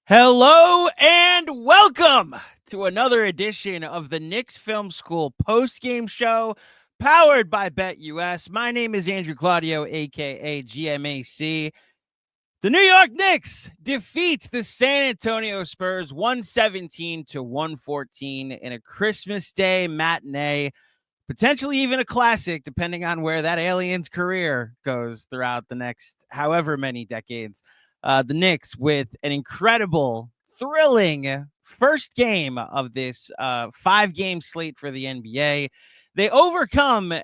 Hello and welcome to another edition of the Knicks Film School Postgame Show, powered by BetUS. My name is Andrew Claudio, a.k.a. GMAC. The New York Knicks defeat the San Antonio Spurs 117-114 in a Christmas Day matinee, potentially even a classic, depending on where that alien's career goes throughout the next however many decades. The Knicks with an incredible, thrilling first game of this 5-game slate for the NBA. They overcome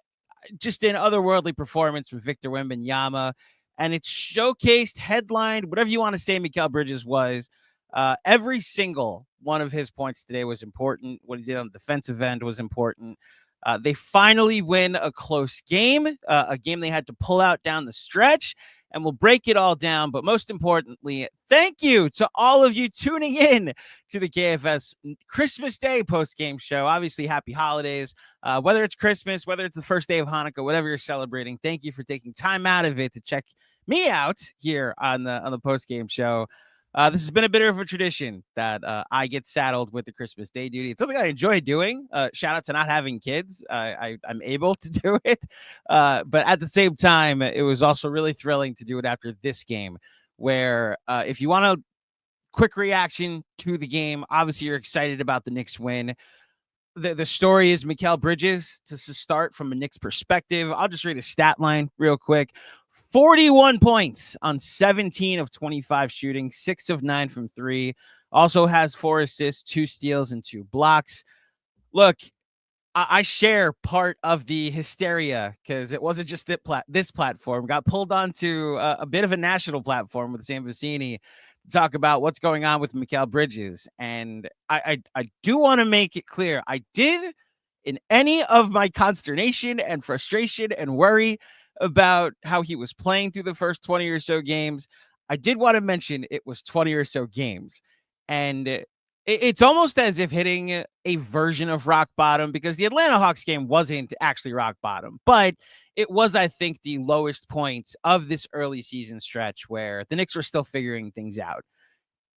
just an otherworldly performance from Victor Wembanyama, and it's showcased, headlined, whatever you want to say Mikal Bridges was. Every single one of his points today was important. What he did on the defensive end was important. They finally win a close game, a game they had to pull out down the stretch, and we'll break it all down. But most importantly, thank you to all of you tuning in to the KFS Christmas Day post-game show. Obviously, happy holidays. Whether it's Christmas, whether it's the first day of Hanukkah, whatever you're celebrating, thank you for taking time out of it to check me out here on the post-game show. This has been a bit of a tradition that I get saddled with the Christmas Day duty. It's something I enjoy doing. Shout out to not having kids. I'm able to do it. But at the same time, it was also really thrilling to do it after this game, where if you want a quick reaction to the game, obviously you're excited about the Knicks win. The story is Mikal Bridges to start from a Knicks perspective. I'll just read a stat line real quick. 41 points on 17 of 25 shooting, 6 of 9 from 3. Also has 4 assists, 2 steals, and 2 blocks. Look, I share part of the hysteria because it wasn't just this platform. Got pulled onto a bit of a national platform with Sam Vecini to talk about what's going on with Mikal Bridges. And I do want to make it clear, I did, in any of my consternation and frustration and worry about how he was playing through the first 20 or so games, I did want to mention it was 20 or so games. And it's almost as if hitting a version of rock bottom, because the Atlanta Hawks game wasn't actually rock bottom, but it was, I think, the lowest point of this early season stretch where the Knicks were still figuring things out.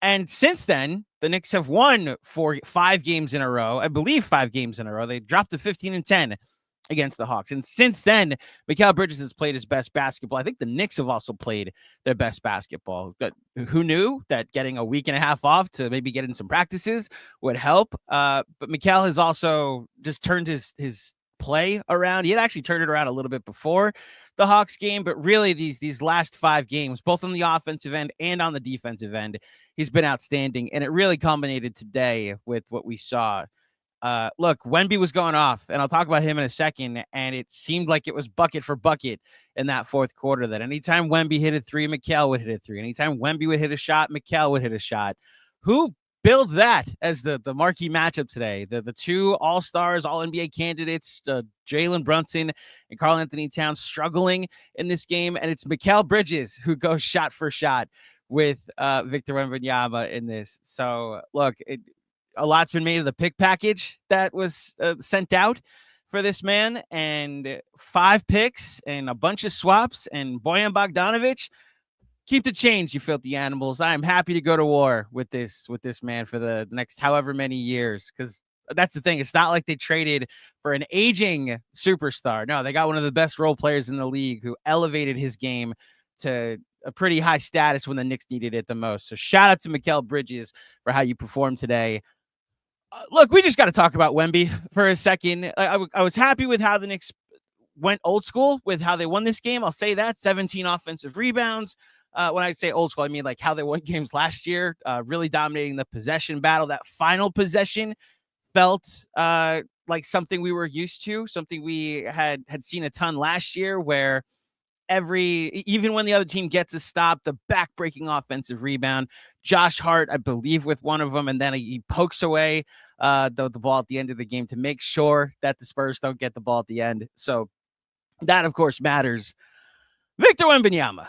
And since then, the Knicks have won 5 games in a row. I believe 5 games in a row. They dropped to 15-10 against the Hawks. And since then, Mikal Bridges has played his best basketball. I think the Knicks have also played their best basketball. But who knew that getting a week and a half off to maybe get in some practices would help? But Mikal has also just turned his play around. He had actually turned it around a little bit before the Hawks game, but really these last 5 games, both on the offensive end and on the defensive end, he's been outstanding. And it really culminated today with what we saw. Look, Wemby was going off, and I'll talk about him in a second, and it seemed like it was bucket for bucket in that fourth quarter, that anytime Wemby hit a 3, Mikal would hit a 3. Anytime Wemby would hit a shot, Mikal would hit a shot. Who built that as the marquee matchup today? The 2 all-stars, all-NBA candidates, Jalen Brunson and Karl Anthony Towns, struggling in this game, and it's Mikal Bridges who goes shot for shot with Victor Wembanyama in this. So, look, a lot's been made of the pick package that was sent out for this man, and 5 picks and a bunch of swaps, and Bojan Bogdanovic. Keep the change, you filthy animals. I am happy to go to war with this man for the next however many years, because that's the thing. It's not like they traded for an aging superstar. No, they got one of the best role players in the league who elevated his game to a pretty high status when the Knicks needed it the most. So shout out to Mikal Bridges for how you performed today. Look, we just got to talk about Wemby for a second. I was happy with how the Knicks went old school with how they won this game. I'll say that. 17 offensive rebounds. When I say old school, I mean like how they won games last year, really dominating the possession battle. That final possession felt like something we were used to, something we had seen a ton last year, where even when the other team gets a stop, the back-breaking offensive rebound. Josh Hart, I believe, with one of them, and then he pokes away the ball at the end of the game to make sure that the Spurs don't get the ball at the end. So that, of course, matters. Victor Wembanyama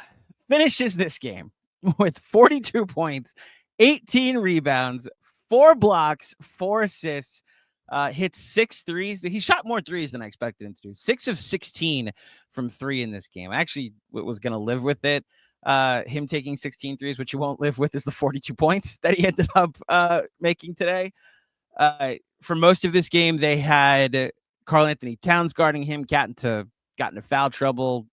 finishes this game with 42 points, 18 rebounds, 4 blocks, 4 assists, hit 6 threes. He shot more threes than I expected him to do. 6 of 16 from 3 in this game. I actually was going to live with it. him taking 16 threes, which you won't live with, is the 42 points that he ended up making today. For most of this game, they had Karl Anthony Towns guarding him, got into foul trouble,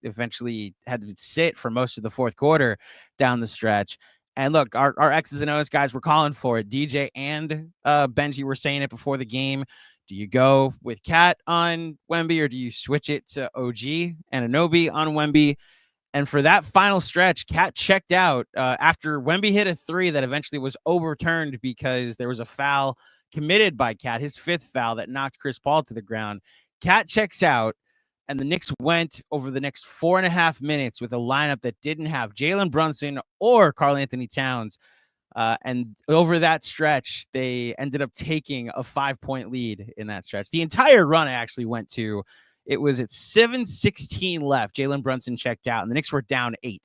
eventually had to sit for most of the fourth quarter down the stretch. And look, our X's and O's guys were calling for it. DJ and Benji were saying it before the game. Do you go with Cat on Wemby, or do you switch it to OG and Anunoby on Wemby? And for that final stretch, Cat checked out after Wemby hit a three that eventually was overturned because there was a foul committed by Cat, his fifth foul that knocked Chris Paul to the ground. Cat checks out, and the Knicks went over the next 4.5 minutes with a lineup that didn't have Jalen Brunson or Karl Anthony Towns. And over that stretch, they ended up taking a 5-point lead in that stretch. The entire run actually went to, it was at 7:16 left. Jalen Brunson checked out, and the Knicks were down 8.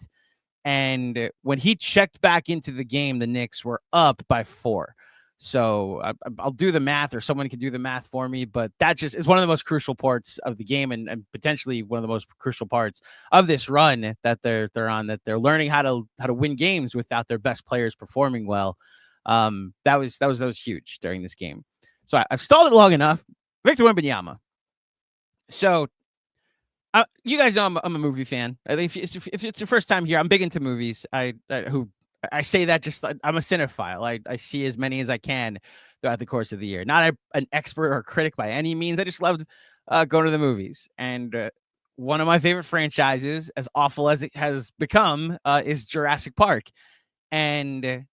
And when he checked back into the game, the Knicks were up by 4. So I'll do the math, or someone can do the math for me, but that just is one of the most crucial parts of the game, and potentially one of the most crucial parts of this run that they're on, that they're learning how to win games without their best players performing well. That was huge during this game. So I've stalled it long enough. Victor Wembanyama. So you guys know I'm a movie fan. I think if it's your first time here, I'm big into movies. I say that just, I'm a cinephile. I see as many as I can throughout the course of the year. Not an expert or critic by any means. I just loved going to the movies. And one of my favorite franchises, as awful as it has become, is Jurassic Park. And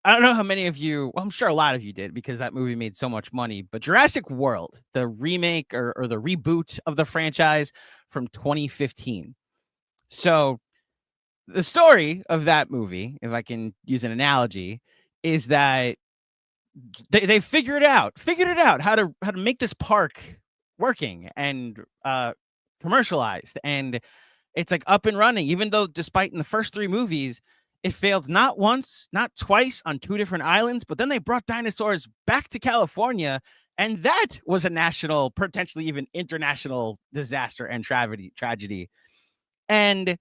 I don't know how many of you, well, I'm sure a lot of you did, because that movie made so much money, but Jurassic World, the remake or the reboot of the franchise from 2015. So the story of that movie, if I can use an analogy, is that they figured it out how to make this park working and commercialized, and it's like up and running, even though despite in the first 3 movies it failed not once, not twice, on 2 different islands. But then they brought dinosaurs back to California, and that was a national, potentially even international disaster and tragedy. And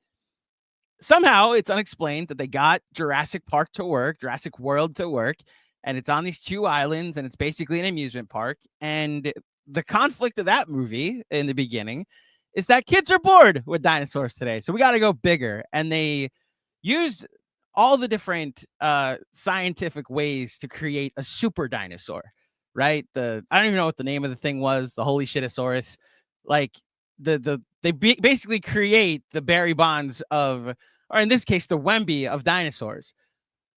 somehow it's unexplained that they got Jurassic Park to work, Jurassic World to work, and it's on these 2 islands, and it's basically an amusement park. And the conflict of that movie in the beginning is that kids are bored with dinosaurs today, so we got to go bigger. And they use all the different scientific ways to create a super dinosaur, right? I don't even know what the name of the thing was, the holy shitosaurus. Like they basically create the Barry Bonds of, or in this case, the Wemby of dinosaurs,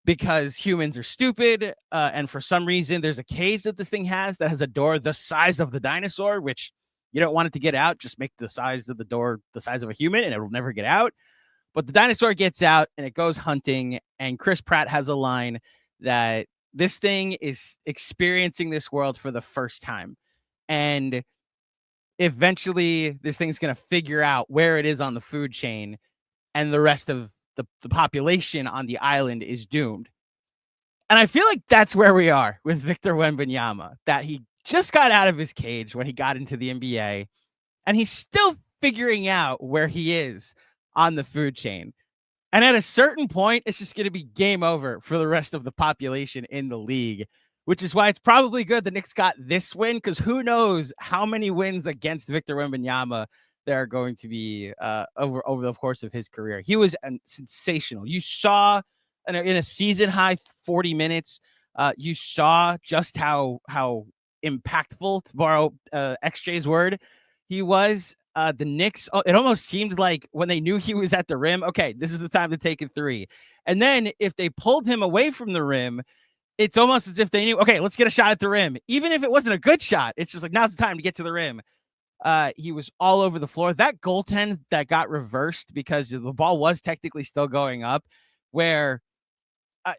because humans are stupid. And for some reason, there's a cage that this thing has that has a door the size of the dinosaur, which you don't want it to get out. Just make the size of the door the size of a human, and it will never get out. But the dinosaur gets out, and it goes hunting. And Chris Pratt has a line that this thing is experiencing this world for the first time. And eventually this thing's going to figure out where it is on the food chain, and the rest of the population on the island is doomed. And I feel like that's where we are with Victor Wembanyama, that he just got out of his cage when he got into the NBA, and he's still figuring out where he is on the food chain. And at a certain point, it's just going to be game over for the rest of the population in the league, which is why it's probably good the Knicks got this win, because who knows how many wins against Victor Wembanyama there are going to be over the course of his career. He was sensational. You saw in a season high 40 minutes, you saw just how impactful, to borrow XJ's word, he was. The Knicks, it almost seemed like when they knew he was at the rim, okay, this is the time to take a 3. And then if they pulled him away from the rim, it's almost as if they knew, okay, let's get a shot at the rim. Even if it wasn't a good shot, it's just like, now's the time to get to the rim. He was all over the floor. That goaltend that got reversed because the ball was technically still going up, where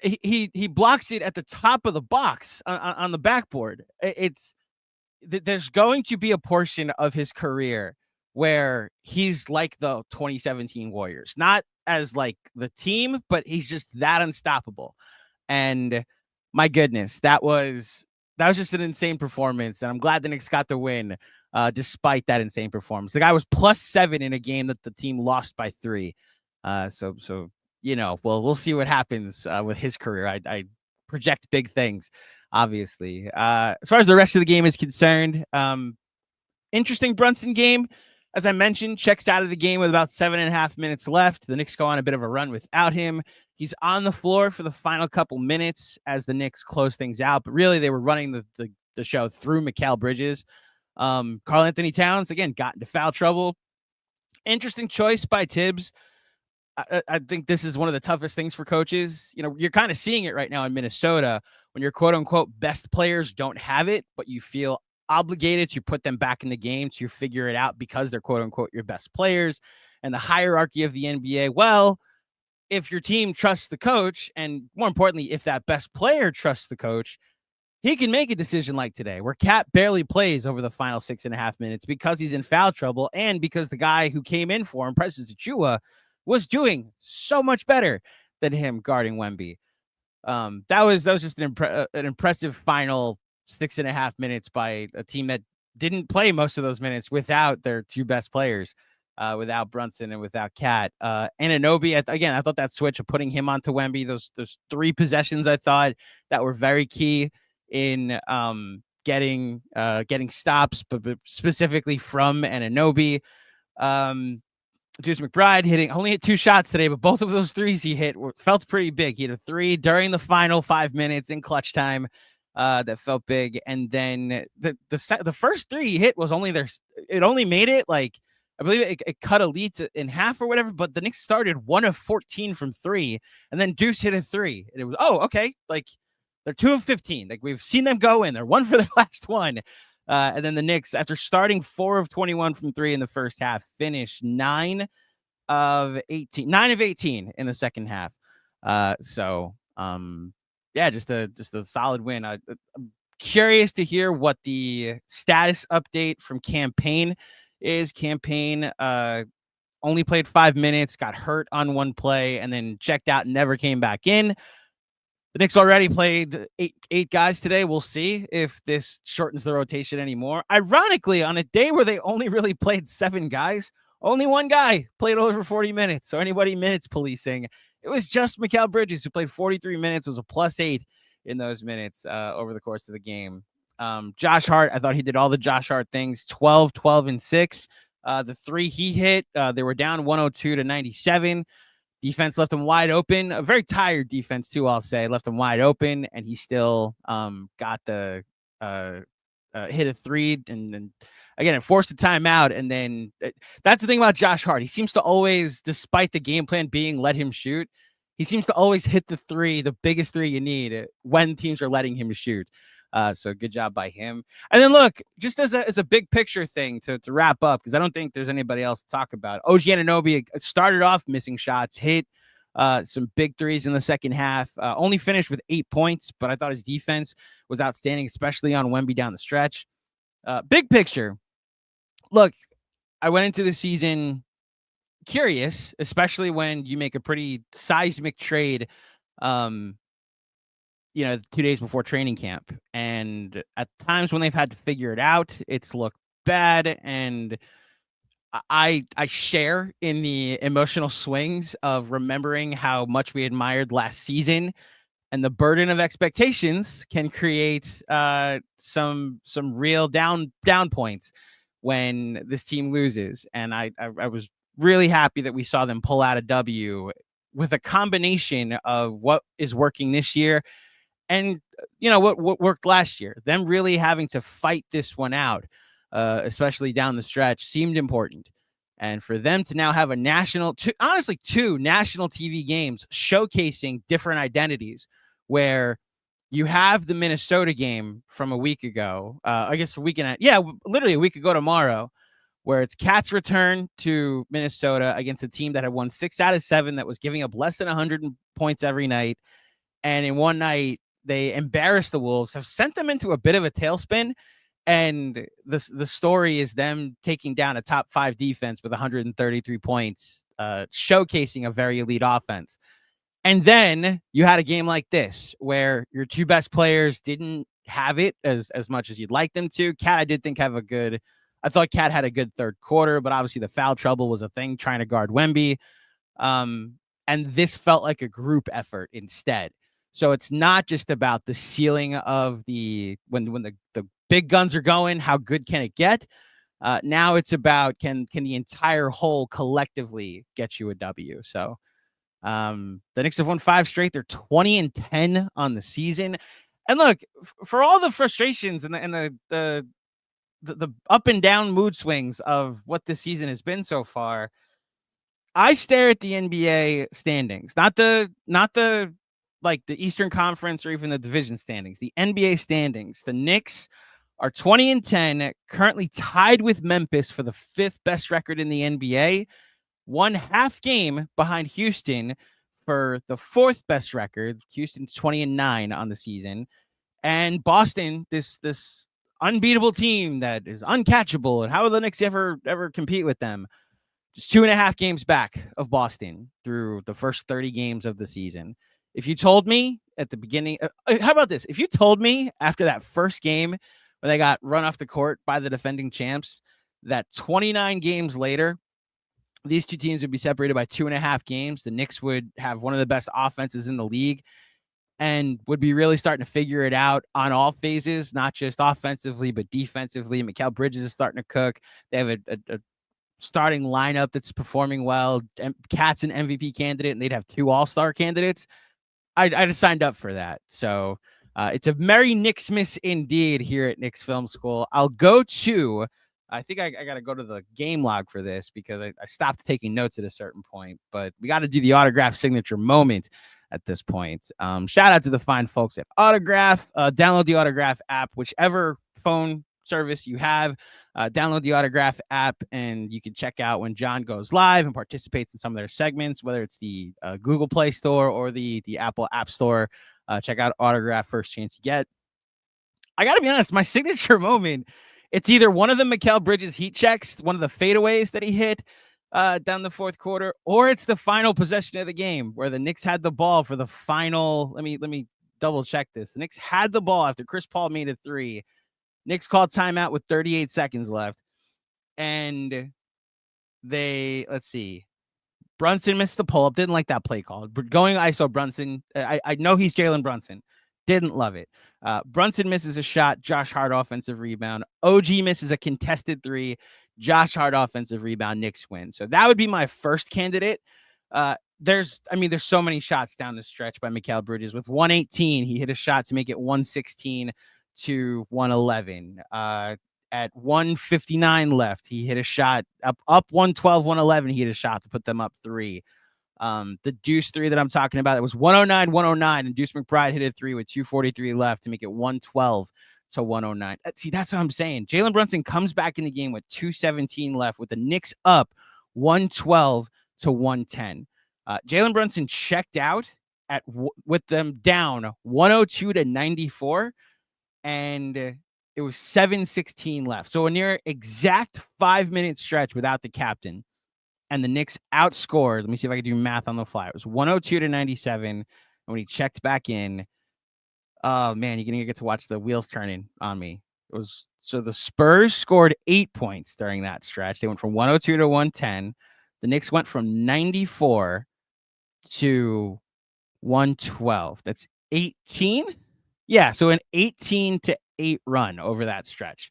he blocks it at the top of the box on the backboard. There's going to be a portion of his career where he's like the 2017 Warriors, not as like the team, but he's just that unstoppable. And my goodness, that was just an insane performance. And I'm glad the Knicks got the win despite that insane performance. The guy was +7 in a game that the team lost by 3. So we'll see what happens with his career. I project big things, obviously. As far as the rest of the game is concerned, interesting Brunson game. As I mentioned, checks out of the game with about 7.5 minutes left. The Knicks go on a bit of a run without him. He's on the floor for the final couple minutes as the Knicks close things out. But really, they were running the show through Mikal Bridges. Karl Anthony Towns, again, got into foul trouble. Interesting choice by Tibbs. I think this is one of the toughest things for coaches. You're kind of seeing it right now in Minnesota when your quote unquote best players don't have it, but you feel obligated to put them back in the game to figure it out because they're quote unquote your best players. And the hierarchy of the NBA, well, if your team trusts the coach, and more importantly, if that best player trusts the coach, he can make a decision like today where Cat barely plays over the final 6.5 minutes because he's in foul trouble and because the guy who came in for him, Precious Achiuwa, was doing so much better than him guarding Wemby. That was just an impressive final 6.5 minutes by a team that didn't play most of those minutes without their two best players, without Brunson and without Cat. Anunoby, I thought that switch of putting him onto Wemby, those 3 possessions, I thought that were very key in getting stops, but specifically from Anunoby. Deuce McBride only hit 2 shots today, but both of those threes he hit felt pretty big. He had a 3 during the final 5 minutes in clutch time that felt big. And then the first 3 he hit was it only made it like, I believe it cut a lead in half or whatever, but the Knicks started 1 of 14 from 3, and then Deuce hit a 3. And it was, okay, like they're 2 of 15. Like we've seen them go in. They're 1 for their last 1. And then the Knicks, after starting 4 of 21 from 3 in the first half, finished 9 of 18 in the second half. Just a solid win. I'm curious to hear what the status update from Campaign is. Campaign only played 5 minutes, got hurt on 1 play, and then checked out and never came back in. The Knicks already played 8 guys today. We'll see if this shortens the rotation anymore. Ironically, on a day where they only really played 7 guys, only 1 guy played over 40 minutes. So anybody minutes policing, it was just Mikal Bridges, who played 43 minutes, was a +8 in those minutes over the course of the game. Josh Hart, I thought he did all the Josh Hart things, 12, 12, and 6. The 3 he hit, they were down 102-97. Defense left him wide open. A very tired defense, too, I'll say. Left him wide open, and he still got the hit a 3. And then, again, it forced a timeout. And then that's the thing about Josh Hart. He seems to always, despite the game plan being let him shoot, he seems to always hit the 3, the biggest 3 you need, when teams are letting him shoot. So good job by him. And then look, just as a big picture thing to wrap up, because I don't think there's anybody else to talk about. OG Anunoby started off missing shots, hit some big 3s in the second half, only finished with 8 points, but I thought his defense was outstanding, especially on Wemby down the stretch. Big picture. Look, I went into the season curious, especially when you make a pretty seismic trade 2 days before training camp. And at times when they've had to figure it out, it's looked bad. And I share in the emotional swings of remembering how much we admired last season, and the burden of expectations can create some real down points when this team loses. And I was really happy that we saw them pull out a W with a combination of what is working this year and what worked last year. Them really having to fight this one out, especially down the stretch, seemed important. And for them to now have two national TV games showcasing different identities, where you have the Minnesota game from a week ago, literally a week ago tomorrow, where it's Cat's return to Minnesota against a team that had won 6 out of 7, that was giving up less than 100 points every night. And in one night, they embarrassed the Wolves, have sent them into a bit of a tailspin. And the story is them taking down a top 5 defense with 133 points, showcasing a very elite offense. And then you had a game like this where your 2 best players didn't have it as much as you'd like them to. Cat, I did think I thought Cat had a good third quarter, but obviously the foul trouble was a thing trying to guard Wemby. And this felt like a group effort instead. So it's not just about the ceiling of when the big guns are going, how good can it get? Now it's about can the entire whole collectively get you a W. So the Knicks have won 5 straight. They're 20-10 on the season. And look, for all the frustrations and the up and down mood swings of what this season has been so far, I stare at the NBA standings, not the like the Eastern Conference or even the division standings, the NBA standings. The Knicks are 20-10, currently tied with Memphis for the 5th best record in the NBA, 1 half game behind Houston for the 4th best record. Houston's 20-9 on the season. And Boston, this unbeatable team that is uncatchable. And how will the Knicks ever compete with them? Just 2.5 games back of Boston through the first 30 games of the season. If you told me at the beginning, how about this? If you told me after that first game when they got run off the court by the defending champs, that 29 games later, these two teams would be separated by 2.5 games. The Knicks would have one of the best offenses in the league and would be really starting to figure it out on all phases, not just offensively, but defensively. Mikal Bridges is starting to cook. They have a starting lineup that's performing well. Cat's an MVP candidate, and they'd have 2 all-star candidates. I just signed up for that. So it's a merry Knicksmas indeed here at Knicks Film School. I'll go to, I think I got to go to the game log for this because I stopped taking notes at a certain point, but we got to do the autograph signature moment at this point. Shout out to the fine folks at Autograph. Download the Autograph app, whichever phone service you have. Download the Autograph app, and you can check out when John goes live and participates in some of their segments, whether it's the Google Play Store or the Apple App Store. Check out Autograph, first chance you get. I got to be honest, my signature moment, it's either one of the Mikal Bridges heat checks, one of the fadeaways that he hit down the 4th quarter, or it's the final possession of the game where the Knicks had the ball for the final. Let me double check this. The Knicks had the ball after Chris Paul made a 3. Knicks called timeout with 38 seconds left. And let's see. Brunson missed the pull-up. Didn't like that play call. Going ISO Brunson. I know he's Jalen Brunson. Didn't love it. Brunson misses a shot. Josh Hart offensive rebound. OG misses a contested 3. Josh Hart offensive rebound. Knicks win. So that would be my first candidate. There's so many shots down the stretch by Mikal Bridges. With 118, he hit a shot to make it 116 to 111. At 159 left, he hit a shot up 112, 111. He hit a shot to put them up 3. The Deuce 3 that I'm talking about, it was 109, and Deuce McBride hit a 3 with 2:43 left to make it 112 to 109. See, that's what I'm saying. Jalen Brunson comes back in the game with 2:17 left with the Knicks up 112 to 110. Jalen Brunson checked out with them down 102 to 94. And it was 7:16 left. So a near exact 5-minute stretch without the captain. And the Knicks outscored. Let me see if I can do math on the fly. It was 102 to 97. And when he checked back in, oh man, you're going to get to watch the wheels turning on me. So the Spurs scored 8 points during that stretch. They went from 102 to 110. The Knicks went from 94 to 112. That's 18. Yeah, so an 18-8 run over that stretch.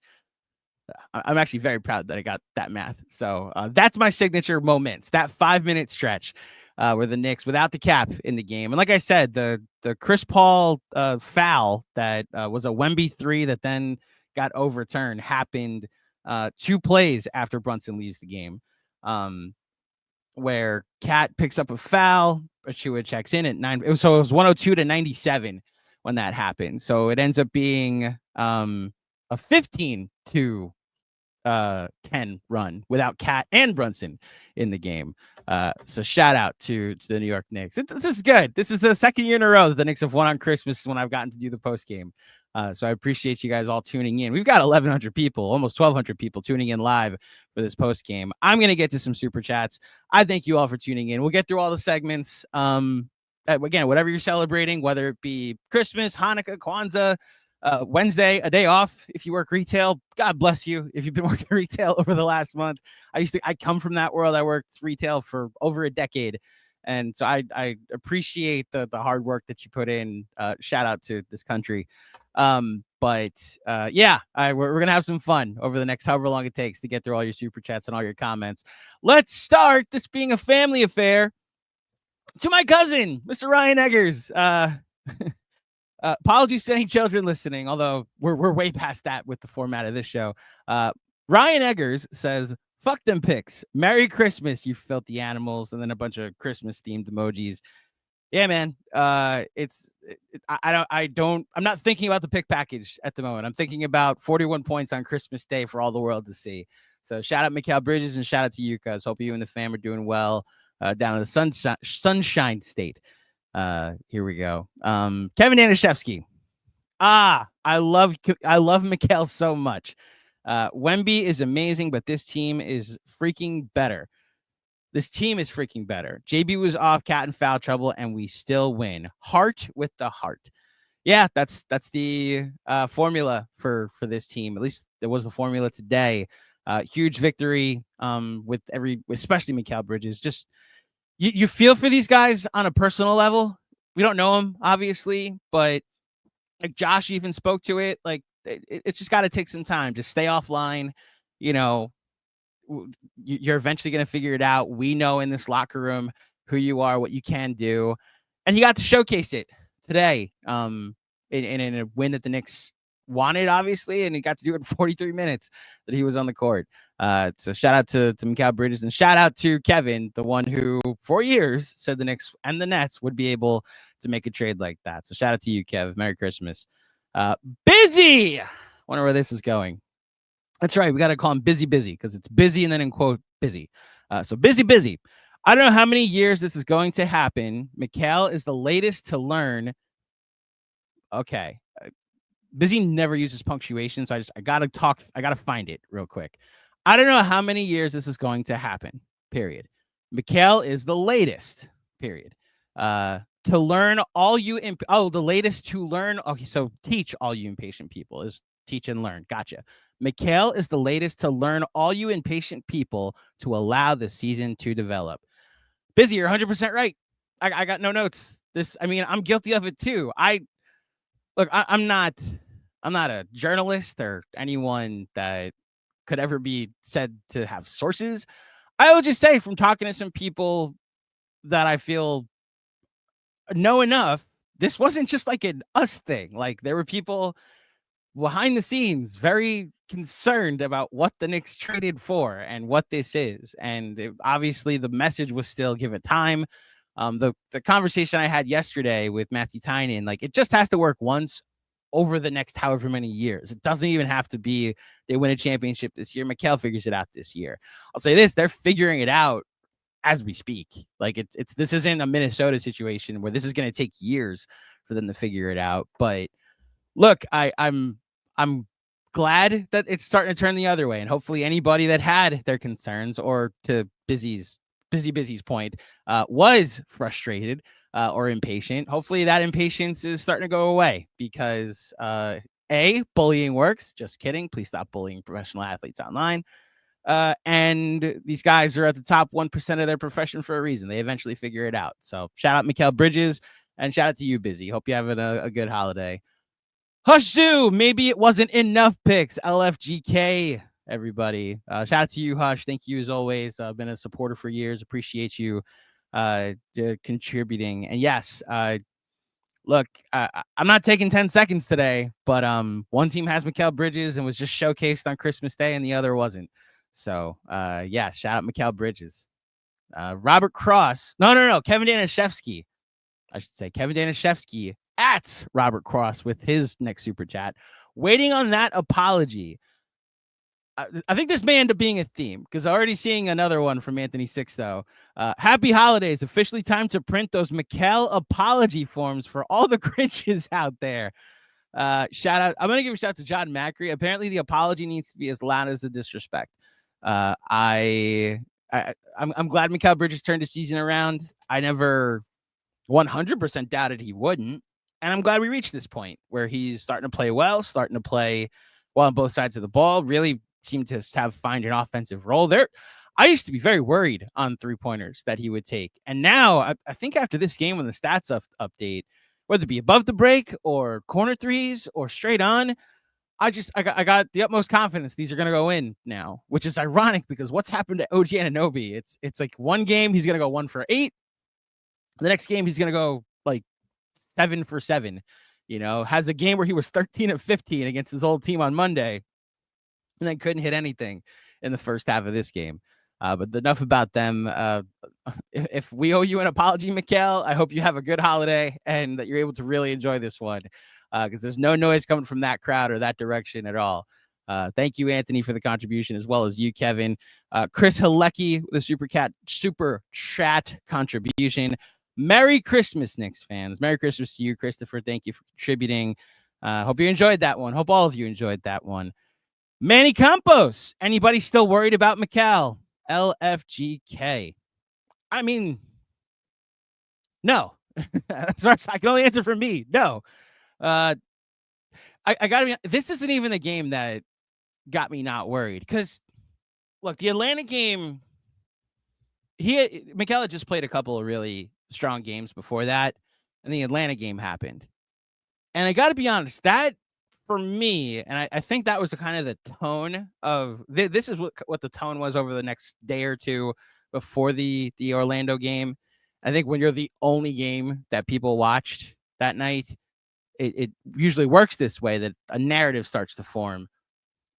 I'm actually very proud that I got that math. So that's my signature moments, that 5-minute stretch where the Knicks, without the cap in the game. And like I said, the Chris Paul foul that was a Wemby 3 that then got overturned happened 2 plays after Brunson leaves the game, where Cat picks up a foul, Achua checks in at 9. It was 102 to 97 when that happened. So it ends up being a 15 to 10 run without Cat and Brunson in the game. So shout out to the New York Knicks. This is good. This is the second year in a row that the Knicks have won on Christmas when I've gotten to do the post game. So I appreciate you guys all tuning in. We've got 1,100 people, almost 1,200 people tuning in live for this post game. I'm going to get to some super chats. I thank you all for tuning in. We'll get through all the segments. Again, whatever you're celebrating, whether it be Christmas, Hanukkah, Kwanzaa, Wednesday, a day off. If you work retail, God bless you. If you've been working retail over the last month, I come from that world. I worked retail for over a decade. And so I appreciate the hard work that you put in. Shout out to this country. But yeah, we're going to have some fun over the next however long it takes to get through all your super chats and all your comments. Let's start this being a family affair to my cousin, Mr. Ryan Eggers. Apologies to any children listening, although we're way past that with the format of this show. Ryan Eggers says, "Fuck them picks. Merry Christmas, you filthy animals," and then a bunch of Christmas themed emojis. Yeah, man. I'm not thinking about the pick package at the moment. I'm thinking about 41 points on Christmas Day for all the world to see. So shout out Mikal Bridges and shout out to you guys. Hope you and the fam are doing well down in the Sunshine State. Here we go. Kevin Danishevsky. I love Mikal so much. Wemby is amazing, but this team is freaking better. JB was off cat and foul trouble, and we still win. Heart with the heart. Yeah, that's the formula for this team. At least it was the formula today. Huge victory with especially Mikal Bridges. Just you feel for these guys on a personal level. We don't know them, obviously, but like Josh even spoke to it. Like it's just got to take some time. Just stay offline. You know, you're eventually going to figure it out. We know in this locker room who you are, what you can do. And he got to showcase it today in a win that the Knicks wanted, obviously, and he got to do it in 43 minutes that he was on the court. So shout out to Mikal Bridges and shout out to Kevin, the one who for years said the Knicks and the Nets would be able to make a trade like that. So shout out to you, Kev. Merry Christmas. Busy. Wonder where this is going. That's right. We got to call him busy because it's busy and then in quote busy. So busy. I don't know how many years this is going to happen. Mikal is the latest to learn. Okay. Busy never uses punctuation, so I gotta find it real quick. I don't know how many years this is going to happen. Period. Mikal is the latest. Period. To learn all you the latest to learn. Okay, so teach all you impatient people is teach and learn. Gotcha. Mikal is the latest to learn all you impatient people to allow the season to develop. Busy, you're 100% right. I got no notes. I'm guilty of it too. I'm not a journalist or anyone that could ever be said to have sources. I will just say from talking to some people that I feel know enough, this wasn't just like an us thing. Like there were people behind the scenes very concerned about what the Knicks traded for and what this is. And obviously the message was still give it time. The conversation I had yesterday with Matthew Tynan, like it just has to work once over the next however many years. It doesn't even have to be they win a championship this year. Mikal figures it out this year. I'll say this, they're figuring it out as we speak. Like this isn't a Minnesota situation where this is going to take years for them to figure it out. But look, I'm glad that it's starting to turn the other way. And hopefully anybody that had their concerns or to Busy's point was frustrated or impatient. Hopefully that impatience is starting to go away because bullying works. Just kidding. Please stop bullying professional athletes online. And these guys are at the top 1% of their profession for a reason. They eventually figure it out. So shout out Mikal Bridges and shout out to you, Busy. Hope you're having a good holiday. Hush Zoo, maybe it wasn't enough picks. LFGK, everybody. Shout out to you, Hush. Thank you as always. I've been a supporter for years. Appreciate you contributing. And yes, look, I'm not taking 10 seconds today, but one team has Mikal Bridges and was just showcased on Christmas Day and the other wasn't. So yeah, shout out Mikal Bridges. Robert Cross. No. Kevin Danishevsky. I should say Kevin Danishevsky at Robert Cross with his next super chat. Waiting on that apology. I think this may end up being a theme because already seeing another one from Anthony Sixto. Happy holidays. Officially time to print those Mikal apology forms for all the Grinches out there. Shout out. I'm going to give a shout out to John Macri. Apparently the apology needs to be as loud as the disrespect. I'm glad Mikal Bridges turned his season around. I never 100% doubted he wouldn't. And I'm glad we reached this point where he's starting to play well, starting to play well on both sides of the ball, really seemed to find an offensive role there. I used to be very worried on 3-pointers that he would take. And now I think after this game, when the stats update, whether it be above the break or corner threes or straight on, I got the utmost confidence these are going to go in now, which is ironic because what's happened to OG Anunoby? It's like one game he's going to go 1 for 8. The next game he's going to go like 7 for 7. Has a game where he was 13 of 15 against his old team on Monday, and then couldn't hit anything in the first half of this game. But enough about them. If we owe you an apology, Mikal, I hope you have a good holiday and that you're able to really enjoy this one, because there's no noise coming from that crowd or that direction at all. Thank you, Anthony, for the contribution, as well as you, Kevin. Chris Halecki, the super chat contribution. Merry Christmas, Knicks fans. Merry Christmas to you, Christopher. Thank you for contributing. Hope you enjoyed that one. Hope all of you enjoyed that one. Manny Campos. Anybody still worried about Mikal? LFGK. I mean, no. As far as I can only answer for me. No. I gotta be. This isn't even a game that got me not worried, because look, the Atlanta game, Mikal had just played a couple of really strong games before that, and the Atlanta game happened. And I got to be honest, that for me, and I think that was the kind of the tone of this is what the tone was over the next day or two before the Orlando game. I think when you're the only game that people watched that night, it usually works this way, that a narrative starts to form.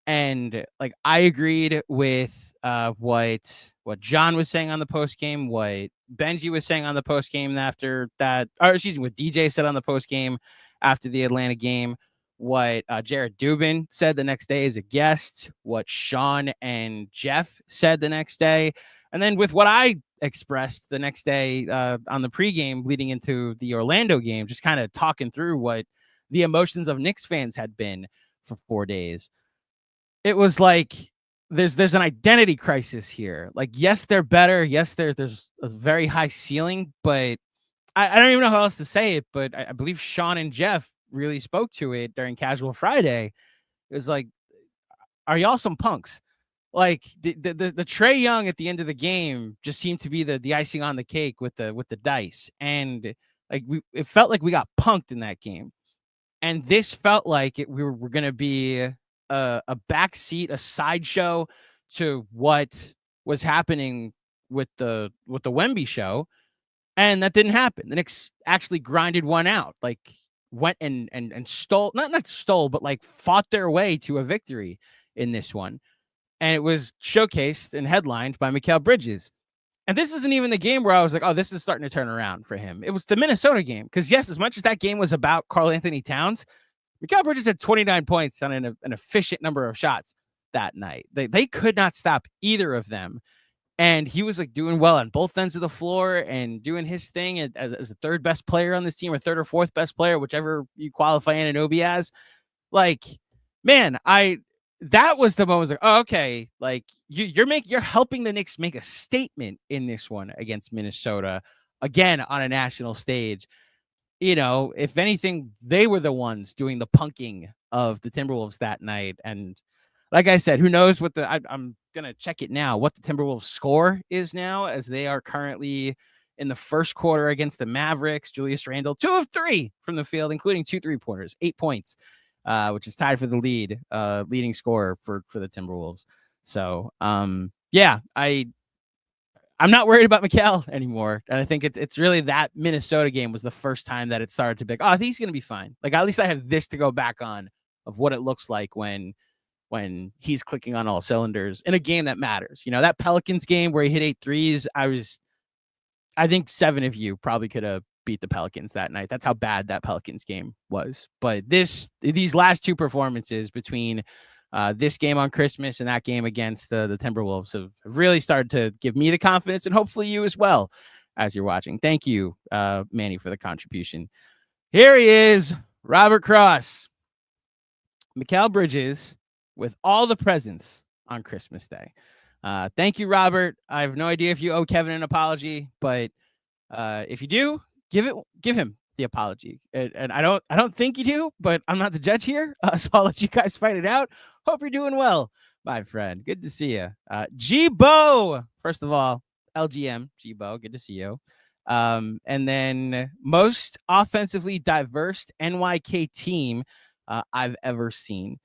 And like, I agreed with what John was saying on the post game, what Benji was saying on the post game after that, or excuse me, what DJ said on the post game after the Atlanta game, what Jared Dubin said the next day as a guest, what Sean and Jeff said the next day, and then with what I expressed the next day on the pregame leading into the Orlando game, just kind of talking through what the emotions of Knicks fans had been for 4 days. It was like there's an identity crisis here. Like, yes, they're better. Yes, there's a very high ceiling, but I don't even know how else to say it. But I believe Sean and Jeff really spoke to it during Casual Friday. It was like, are y'all some punks? Like the Trae Young at the end of the game just seemed to be the icing on the cake with the dice, and like it felt like we got punked in that game, and this felt like we were going to be a backseat, a sideshow to what was happening with the Wemby show, and that didn't happen. The Knicks actually grinded one out, like went and stole, not stole, but like fought their way to a victory in this one. And it was showcased and headlined by Mikal Bridges. And this isn't even the game where I was like, oh, this is starting to turn around for him. It was the Minnesota game. Because, yes, as much as that game was about Karl Anthony Towns, Mikal Bridges had 29 points on an efficient number of shots that night. They could not stop either of them. And he was like doing well on both ends of the floor and doing his thing as the third best player on this team, or third or fourth best player, whichever you qualify Anunoby as. Like, man, that was the moment. Like, oh, okay, like you're helping the Knicks make a statement in this one against Minnesota again on a national stage. If anything, they were the ones doing the punking of the Timberwolves that night. And like I said, who knows what I'm gonna check it now, what the Timberwolves score is now, as they are currently in the first quarter against the Mavericks. Julius Randle, 2 of 3 from the field, including 2 3-pointers, 8 points. Which is tied for the leading scorer for the Timberwolves. So, yeah, I'm not worried about Mikal anymore. And I think it's really that Minnesota game was the first time that it started to be like, oh, I think he's going to be fine. Like, at least I have this to go back on of what it looks like when he's clicking on all cylinders in a game that matters. That Pelicans game where he hit 8 threes, I think 7 of you probably could have beat the Pelicans that night. That's how bad that Pelicans game was. But these last 2 performances between this game on Christmas and that game against the Timberwolves have really started to give me the confidence, and hopefully you as well as you're watching. Thank you, Manny, for the contribution. Here he is, Robert Cross. Mikal Bridges with all the presents on Christmas Day. Thank you, Robert. I have no idea if you owe Kevin an apology, but if you do, give him. the apology. And I don't think you do, but I'm not the judge here. So I'll let you guys fight it out. Hope you're doing well, my friend. Good to see you. G-Bo, first of all, LGM, G-Bo, good to see you. And then most offensively diverse NYK team I've ever seen.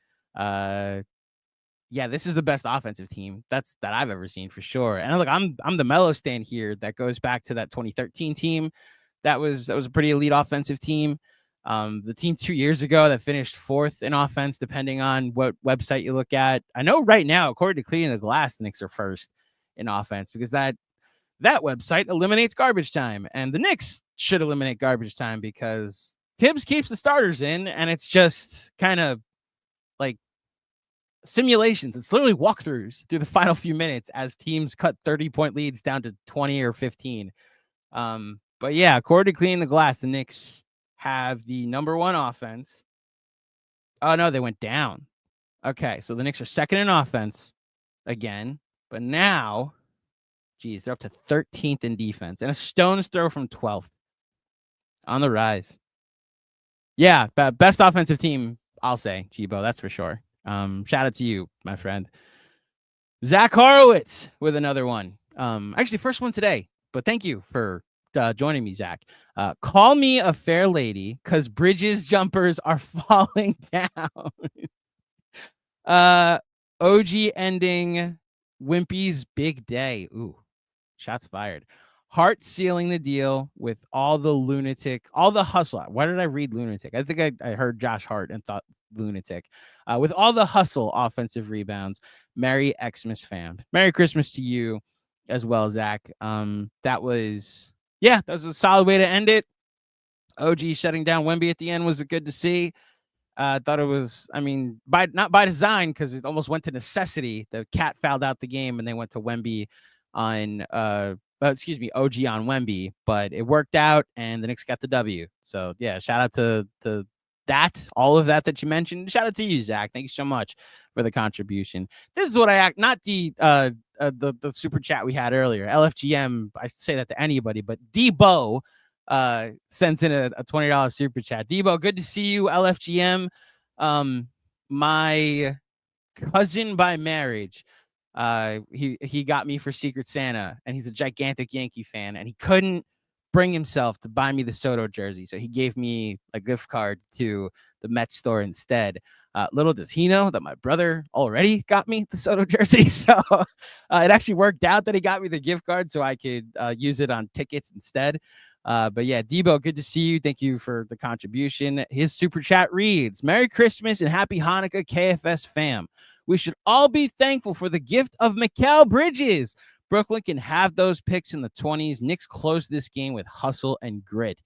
Yeah, this is the best offensive team that I've ever seen for sure. And look, I'm the Melo stand here. That goes back to that 2013 team. That was a pretty elite offensive team. The team 2 years ago that finished fourth in offense, depending on what website you look at. I know right now, according to Cleaning the Glass, the Knicks are first in offense because that website eliminates garbage time, and the Knicks should eliminate garbage time because Tibbs keeps the starters in, and it's just kind of like simulations. It's literally walkthroughs through the final few minutes as teams cut 30-point leads down to 20 or 15. But yeah, according to Cleaning the Glass, the Knicks have the number one offense. Oh, no, they went down. Okay, so the Knicks are second in offense again. But now, geez, they're up to 13th in defense and a stone's throw from 12th. On the rise. Yeah, best offensive team, I'll say, G-Bo, that's for sure. Shout out to you, my friend. Zach Horowitz with another one. Actually, first one today, but thank you for joining me, Zach. Call me a fair lady because Bridges jumpers are falling down. OG ending Wimpy's big day. Ooh, shots fired. Hart sealing the deal with all the hustle. Why did I read lunatic? I think I heard Josh Hart and thought lunatic. With all the hustle offensive rebounds. Merry Xmas fam. Merry Christmas to you as well, Zach. That was a solid way to end it. OG shutting down Wemby at the end was good to see. Thought it was, not by design because it almost went to necessity. The cat fouled out the game and they went to Wemby on OG on Wemby, but it worked out and the Knicks got the W. So yeah, shout out to that, all of that you mentioned. Shout out to you, Zach. Thank you so much for the contribution. This is what not the super chat we had earlier. LFGM, I say that to anybody, but Debo sends in a $20 super chat. Debo, good to see you, LFGM. My cousin by marriage, he got me for Secret Santa, and he's a gigantic Yankee fan, and he couldn't bring himself to buy me the Soto jersey, so he gave me a gift card to the Mets store instead. Little does he know that my brother already got me the Soto jersey, so it actually worked out that he got me the gift card so I could use it on tickets instead. But yeah, Debo, good to see you. Thank you for the contribution. His super chat reads, Merry Christmas and Happy Hanukkah, KFS fam. We should all be thankful for the gift of Mikal Bridges. Brooklyn can have those picks in the 20s. Knicks close this game with hustle and grit.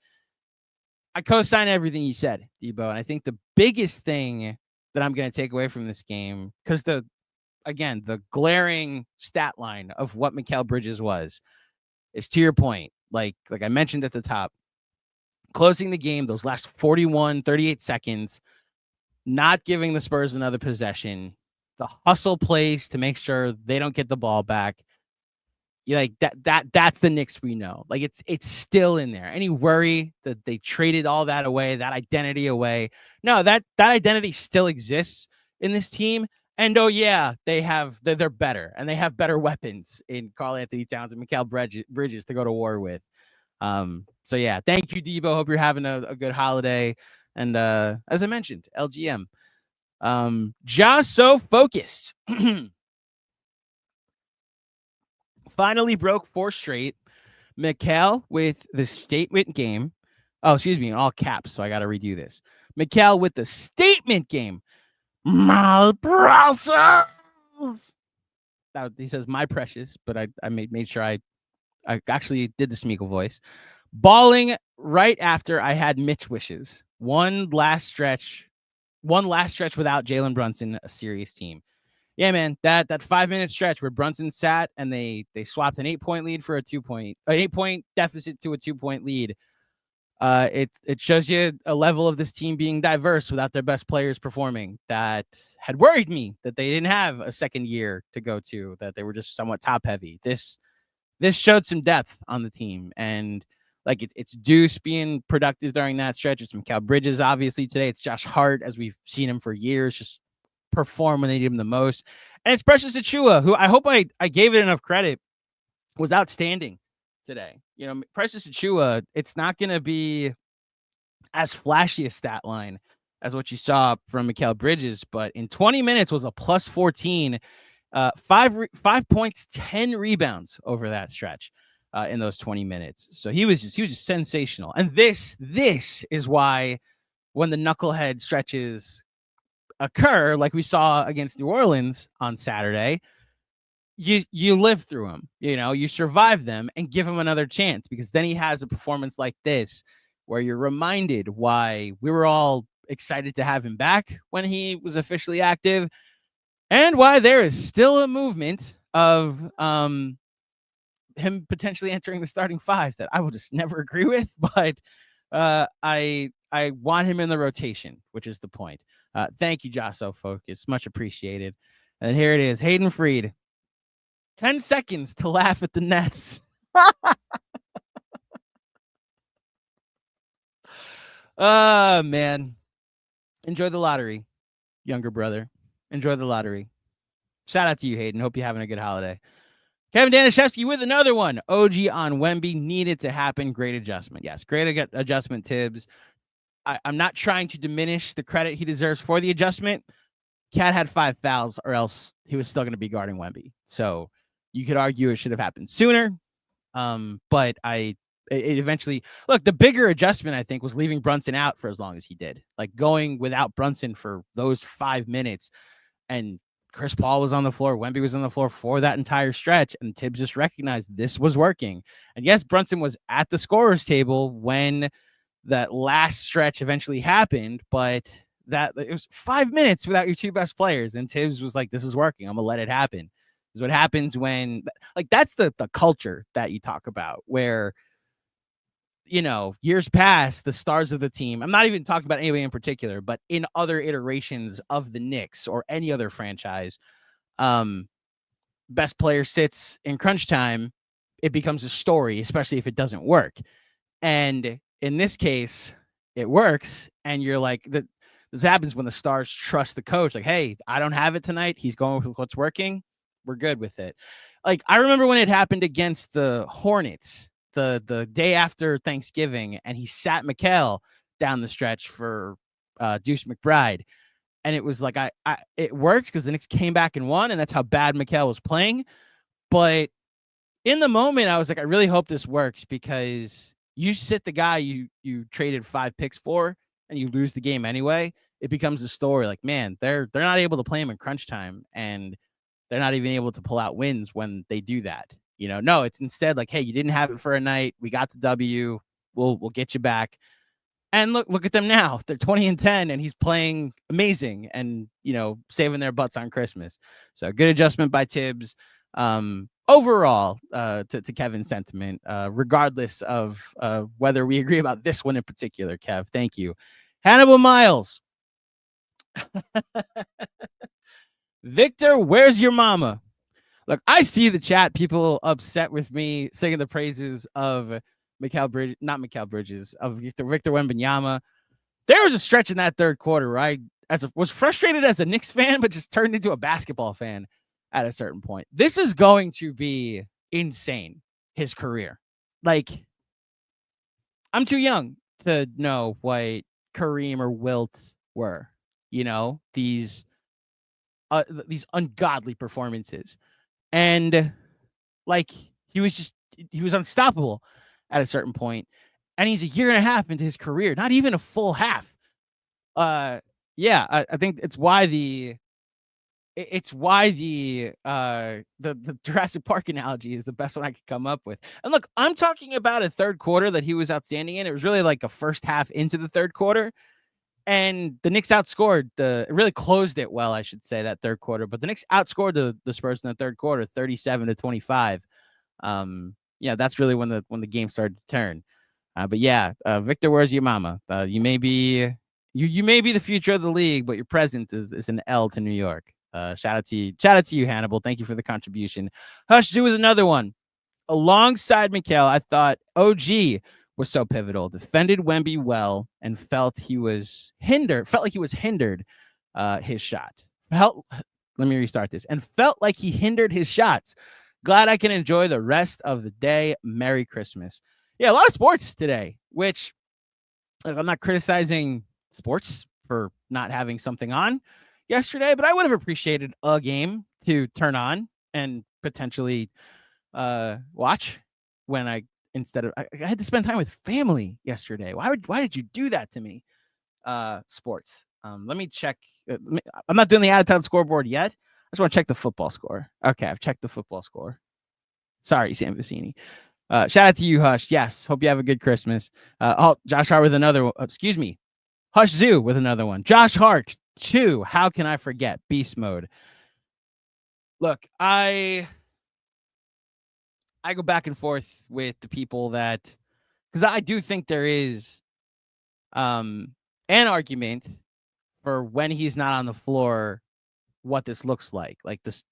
I co-sign everything you said, Debo. And I think the biggest thing that I'm going to take away from this game, because the glaring stat line of what Mikal Bridges was, is to your point. Like I mentioned at the top, closing the game, those last 38 seconds, not giving the Spurs another possession, the hustle plays to make sure they don't get the ball back. Like that's the Knicks we know. Like it's still in there. Any worry that they traded all that away, that identity away? No, that identity still exists in this team. And oh yeah, they're better, and they have better weapons in Karl Anthony Towns and Mikal Bridges to go to war with. So yeah, thank you, Debo. Hope you're having a good holiday. And as I mentioned, LGM, just so focused. Finally broke 4 straight. Mikal with the statement game. Oh, excuse me, in all caps. So I got to redo this. Mikal with the statement game. My precious. He says my precious, but I made sure I actually did the Smeagol voice. Balling right after I had Mitch wishes. One last stretch without Jalen Brunson, a serious team. Yeah, man, that 5-minute stretch where Brunson sat and they swapped an 8-point lead for an 8-point deficit to a 2-point lead. It shows you a level of this team being diverse without their best players performing. That had worried me that they didn't have a second year to go to, that they were just somewhat top heavy. This showed some depth on the team. And Like it's Deuce being productive during that stretch. It's Mikal Bridges, obviously today. It's Josh Hart, as we've seen him for years, just perform when they need him the most. And it's Precious Achiuwa, who I hope I gave it enough credit, was outstanding today. You know, Precious Achiuwa, it's not going to be as flashy a stat line as what you saw from Mikal Bridges, but in 20 minutes was a plus 14, 5 points, 10 rebounds over that stretch in those 20 minutes. So he was just sensational. And this is why when the knucklehead stretches occur, like we saw against New Orleans on Saturday, you live through them, you survive them and give him another chance, because then he has a performance like this where you're reminded why we were all excited to have him back when he was officially active, and why there is still a movement of him potentially entering the starting five that I will just never agree with, but I want him in the rotation, which is the point. Thank you, Josso Focus. Much appreciated. And here it is, Hayden Freed. 10 seconds to laugh at the Nets. Man. Enjoy the lottery, younger brother. Enjoy the lottery. Shout out to you, Hayden. Hope you're having a good holiday. Kevin Danishevsky with another one. OG on Wemby needed to happen. Great adjustment. Yes, great adjustment, Tibbs. I'm not trying to diminish the credit he deserves for the adjustment. Cat had 5 fouls, or else he was still going to be guarding Wemby. So you could argue it should have happened sooner. But it eventually, look, the bigger adjustment, I think, was leaving Brunson out for as long as he did. Like going without Brunson for those 5 minutes, and Chris Paul was on the floor, Wemby was on the floor for that entire stretch, and Tibbs just recognized this was working. And yes, Brunson was at the scorer's table when that last stretch eventually happened, but that it was 5 minutes without your 2 best players, and Tibbs was like, this is working, I'm gonna let it happen. This is what happens when, like, that's the culture that you talk about, where years past, the stars of the team, I'm not even talking about anybody in particular, but in other iterations of the Knicks or any other franchise, best player sits in crunch time, it becomes a story, especially if it doesn't work. And in this case, it works, and you're like, this happens when the stars trust the coach. Like, hey, I don't have it tonight. He's going with what's working. We're good with it. Like, I remember when it happened against the Hornets, the day after Thanksgiving, and he sat Mikal down the stretch for Deuce McBride. And it was like, it worked because the Knicks came back and won, and that's how bad Mikal was playing. But in the moment, I was like, I really hope this works, because you sit the guy you traded 5 picks for and you lose the game anyway. It becomes a story. Like, man, they're not able to play him in crunch time, and they're not even able to pull out wins when they do that. No, it's instead like, hey, you didn't have it for a night. We got the W. We'll get you back. And look at them now. They're 20-10, and he's playing amazing, and saving their butts on Christmas. So good adjustment by Tibbs. Overall, to Kevin's sentiment, regardless of whether we agree about this one in particular, Kev, thank you. Hannibal Miles. Victor, where's your mama? Look, I see the chat, people upset with me singing the praises of Mikal Bridges, of Victor Wembanyama. There was a stretch in that third quarter where I was frustrated as a Knicks fan, but just turned into a basketball fan at a certain point. This is going to be insane, his career. Like, I'm too young to know what Kareem or Wilt were, these ungodly performances. And like, he was unstoppable at a certain point. And he's a year and a half into his career, not even a full half. I think it's why the Jurassic Park analogy is the best one I could come up with. And look, I'm talking about a third quarter that he was outstanding in. It was really like a first half into the third quarter, and the Knicks outscored it really closed it well, I should say, that third quarter. But the Knicks outscored the Spurs in the third quarter, 37-25. That's really when the game started to turn. Victor, where's your mama? You may be the future of the league, but your present is an L to New York. Shout out to you, Hannibal. Thank you for the contribution. Hush Zoo with another one. Alongside Mikal, I thought OG was so pivotal. Defended Wemby well and felt like he was hindered his shot. Let me restart this. And felt like he hindered his shots. Glad I can enjoy the rest of the day. Merry Christmas. Yeah, a lot of sports today, which I'm not criticizing sports for not having something on yesterday, but I would have appreciated a game to turn on and potentially watch when I had to spend time with family yesterday. Why did you do that to me? Sports. Let me check. I'm not doing the out-of-town scoreboard yet. I just want to check the football score. Okay, I've checked the football score. Sorry, Sam Vicini. Shout out to you, Hush. Yes, hope you have a good Christmas. Josh Hart with another one. Excuse me. Hush Zoo with another one. Josh Hart, 2. How can I forget? Beast mode. Look, I go back and forth with the people that, because I do think there is an argument for when he's not on the floor, what this looks like. Like this,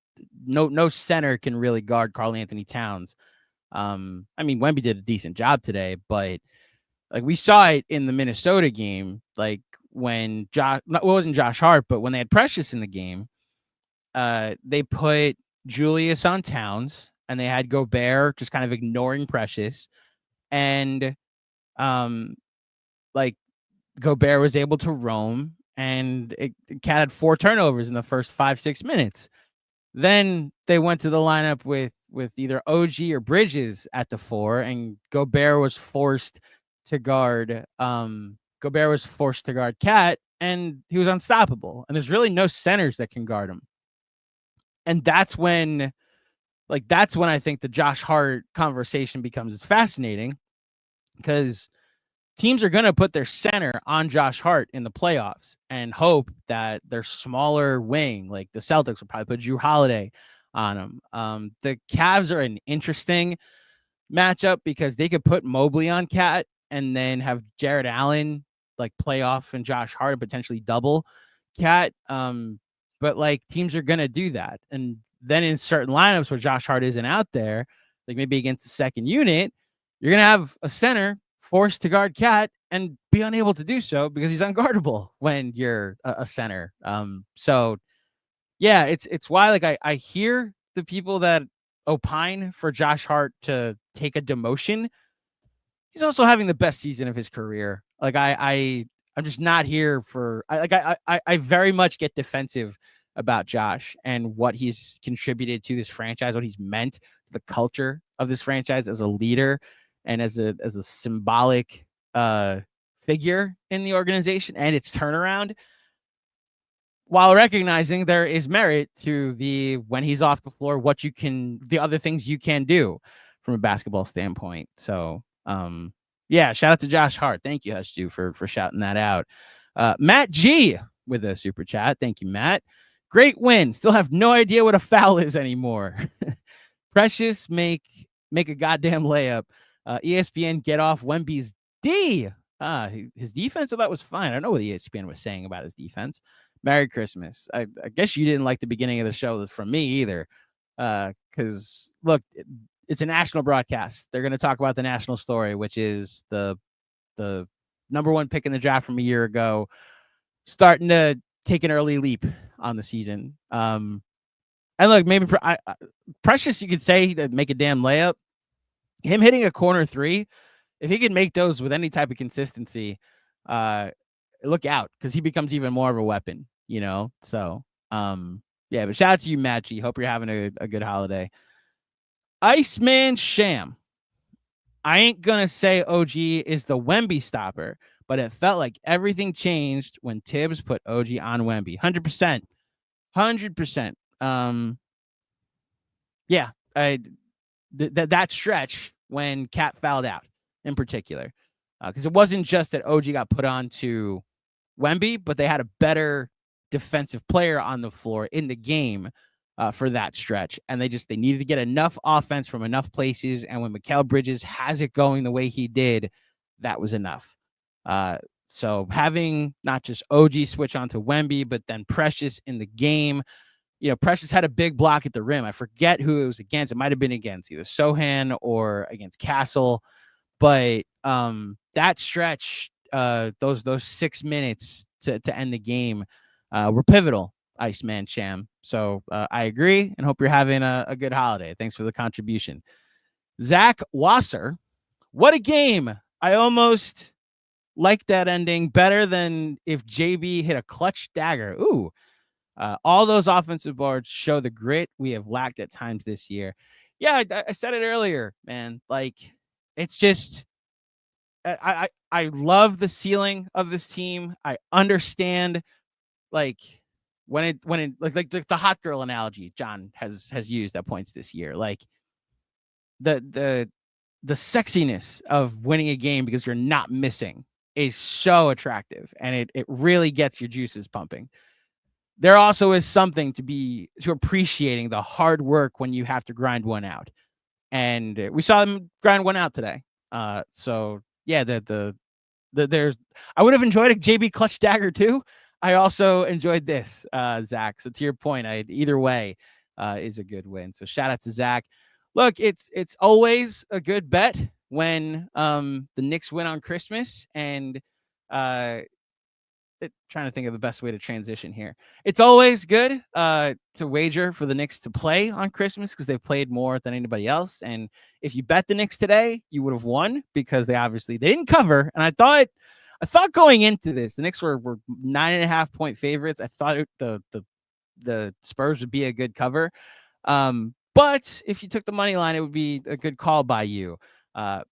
no center can really guard Karl Anthony Towns. I mean, Wemby did a decent job today, but like we saw it in the Minnesota game, like when it wasn't Josh Hart, but when they had Precious in the game, they put Julius on Towns and they had Gobert just kind of ignoring Precious. And like Gobert was able to roam and Cat had 4 turnovers in the first 5-6 minutes. Then they went to the lineup with either OG or Bridges at the 4, and Gobert was forced to guard Cat, and he was unstoppable. And there's really no centers that can guard him. And that's when I think the Josh Hart conversation becomes fascinating, because teams are going to put their center on Josh Hart in the playoffs and hope that their smaller wing, like the Celtics, will probably put Drew Holiday on him. The Cavs are an interesting matchup because they could put Mobley on Cat and then have Jared Allen like play off and Josh Hart and potentially double Cat. But like teams are going to do that. And then in certain lineups where Josh Hart isn't out there, like maybe against the second unit, you're going to have a center forced to guard Cat and be unable to do so because he's unguardable when you're a center. So yeah, it's why like I hear the people that opine for Josh Hart to take a demotion. He's also having the best season of his career. Like I'm just not here for I very much get defensive about Josh and what he's contributed to this franchise, what he's meant to the culture of this franchise as a leader and as a symbolic figure in the organization and its turnaround, while recognizing there is merit to when he's off the floor, the other things you can do from a basketball standpoint. So yeah, shout out to Josh Hart. Thank you, Hush Stu, for shouting that out. Matt G with a super chat. Thank you, Matt. Great win. Still have no idea what a foul is anymore. Precious make a goddamn layup. ESPN get off Wemby's D. His defense, I thought was fine. I don't know what ESPN was saying about his defense. Merry Christmas. I guess you didn't like the beginning of the show from me either. Because look, it's a national broadcast. They're going to talk about the national story, which is the number 1 pick in the draft from a year ago, starting to take an early leap on the season. And look, maybe Precious, you could say, to make a damn layup. Him hitting a corner 3, if he can make those with any type of consistency, look out, because he becomes even more of a weapon, you know? So, yeah, but shout out to you, Matt G. Hope you're having a good holiday. Iceman Sham. I ain't going to say OG is the Wemby stopper, but it felt like everything changed when Tibbs put OG on Wemby. 100%. 100%. Yeah, that stretch when Cat fouled out in particular, because it wasn't just that OG got put on to Wemby, but they had a better defensive player on the floor in the game for that stretch. And they needed to get enough offense from enough places. And when Mikal Bridges has it going the way he did, that was enough. So having not just OG switch onto Wemby, but then Precious in the game. You know, Precious had a big block at the rim. I forget who it was against. It might have been against either Sohan or against Castle. But that stretch, those 6 minutes to end the game were pivotal, Iceman Sham. So I agree and hope you're having a good holiday. Thanks for the contribution. Zach Wasser, what a game. I almost like that ending better than if JB hit a clutch dagger. Ooh, all those offensive boards show the grit we have lacked at times this year. Yeah, I said it earlier, man. Like, it's just, I love the ceiling of this team. I understand, like, when it like the hot girl analogy John has used at points this year, like the sexiness of winning a game because you're not missing is so attractive, and it really gets your juices pumping. There also is something to appreciating the hard work when you have to grind one out, and we saw them grind one out today. So yeah, there's, I would have enjoyed a JB clutch dagger too. I also enjoyed this, Zach. So to your point, either way is a good win. So shout out to Zach. Look, it's always a good bet when the Knicks win on Christmas, and trying to think of the best way to transition here. It's always good to wager for the Knicks to play on Christmas because they've played more than anybody else. And if you bet the Knicks today, you would have won because they didn't cover. And I thought going into this, the Knicks were 9.5 point favorites. I thought the Spurs would be a good cover. But if you took the money line, it would be a good call by you.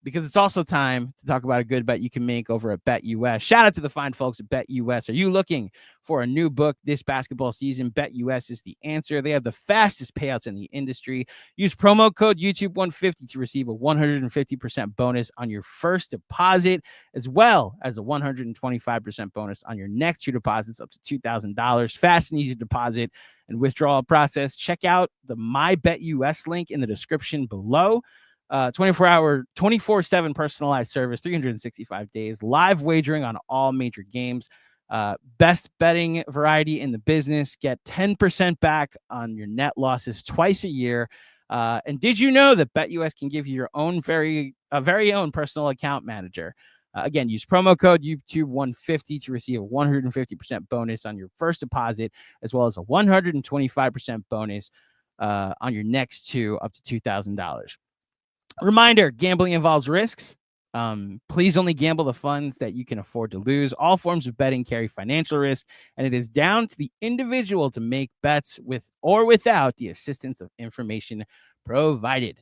Because it's also time to talk about a good bet you can make over at BetUS. Shout out to the fine folks at BetUS. Are you looking for a new book this basketball season? BetUS is the answer. They have the fastest payouts in the industry. Use promo code YouTube150 to receive a 150% bonus on your first deposit, as well as a 125% bonus on your next 2 deposits up to $2,000. Fast and easy deposit and withdrawal process. Check out the My BetUS link in the description below. 24-hour, 24/7 personalized service, 365 days, live wagering on all major games. Best betting variety in the business. Get 10% back on your net losses twice a year. And did you know that BetUS can give you your own very own personal account manager? Again, use promo code YouTube150 to receive a 150% bonus on your first deposit, as well as a 125% bonus on your next 2 up to $2,000. Reminder, gambling involves risks. Please only gamble the funds that you can afford to lose. All forms of betting carry financial risk, and it is down to the individual to make bets with or without the assistance of information provided.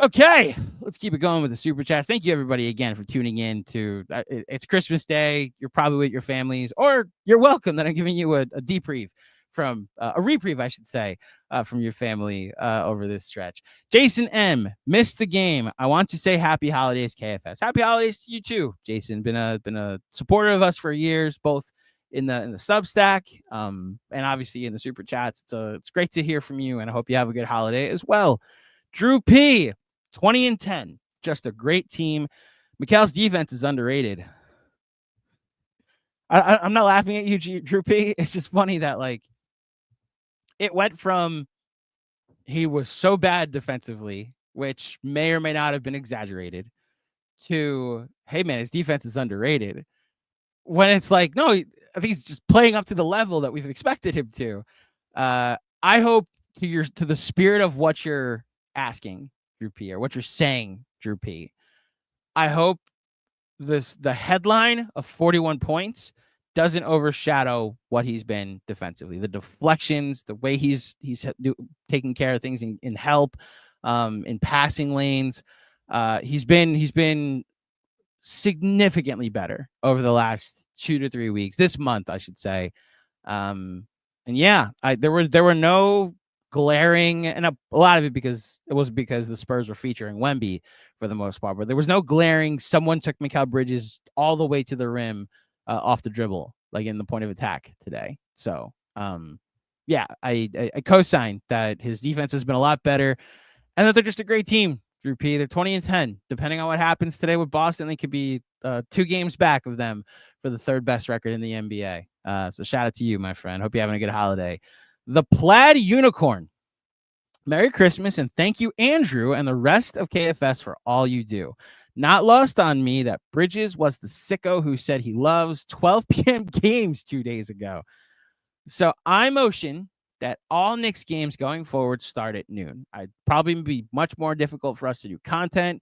Okay, let's keep it going with the super chats. Thank you, everybody, again, for tuning in to it's Christmas Day. You're probably with your families, or you're welcome that I'm giving you a debrief from a reprieve, I should say, from your family over this stretch. Jason M, missed the game. I want to say happy holidays, KFS. Happy holidays to you too, Jason. Been a supporter of us for years, both in the Substack and obviously in the super chats. It's great to hear from you, and I hope you have a good holiday as well. Drew P, 20-10, just a great team. Mikal's defense is underrated. I'm not laughing at you, Drew P. It's just funny that, like, it went from he was so bad defensively, which may or may not have been exaggerated, to, hey, man, his defense is underrated. When it's like, no, I think he's just playing up to the level that we've expected him to. I hope to the spirit of what you're asking, Drew P, or what you're saying, Drew P, I hope the headline of 41 points doesn't overshadow what he's been defensively. The deflections, the way he's taking care of things in help, in passing lanes. He's been significantly better over the last 2 to 3 weeks. This month, I should say. And yeah, there were no glaring, and a lot of it because the Spurs were featuring Wemby for the most part, but there was no glaring. Someone took Mikal Bridges all the way to the rim off the dribble, like in the point of attack today. So, yeah, I co-sign that his defense has been a lot better, and that they're just a great team. Drew P, they're 20-10. Depending on what happens today with Boston, they could be 2 games back of them for the 3rd best record in the NBA. So shout out to you, my friend. Hope you're having a good holiday. The Plaid Unicorn. Merry Christmas, and thank you, Andrew, and the rest of KFS for all you do. Not lost on me that Bridges was the sicko who said he loves 12 p.m. games 2 days ago. So I motion that all Knicks games going forward start at noon. I'd probably be much more difficult for us to do content,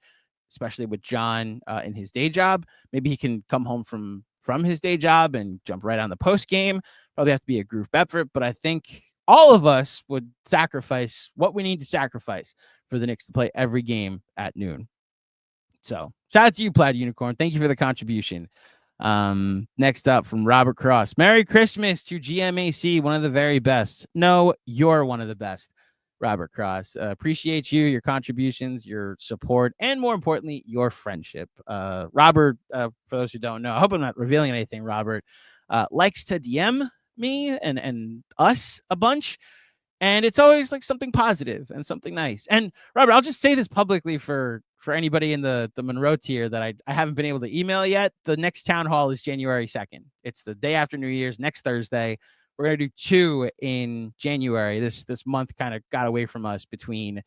especially with John in his day job. Maybe he can come home from his day job and jump right on the post game. Probably have to be a group effort, but I think all of us would sacrifice what we need to sacrifice for the Knicks to play every game at noon. So shout out to you, Plaid Unicorn. Thank you for the contribution. Next up from Robert Cross. Merry Christmas to GMAC, one of the very best. No, you're one of the best, Robert Cross. Appreciate you, your contributions, your support, and more importantly, your friendship. Robert, for those who don't know, I hope I'm not revealing anything, Robert, likes to DM me and us a bunch. And it's always like something positive and something nice. And Robert, I'll just say this publicly for anybody in the Monroe tier that I haven't been able to email yet. The next town hall is January 2nd. It's the day after New Year's, next Thursday. We're going to do 2 in January. This month kind of got away from us between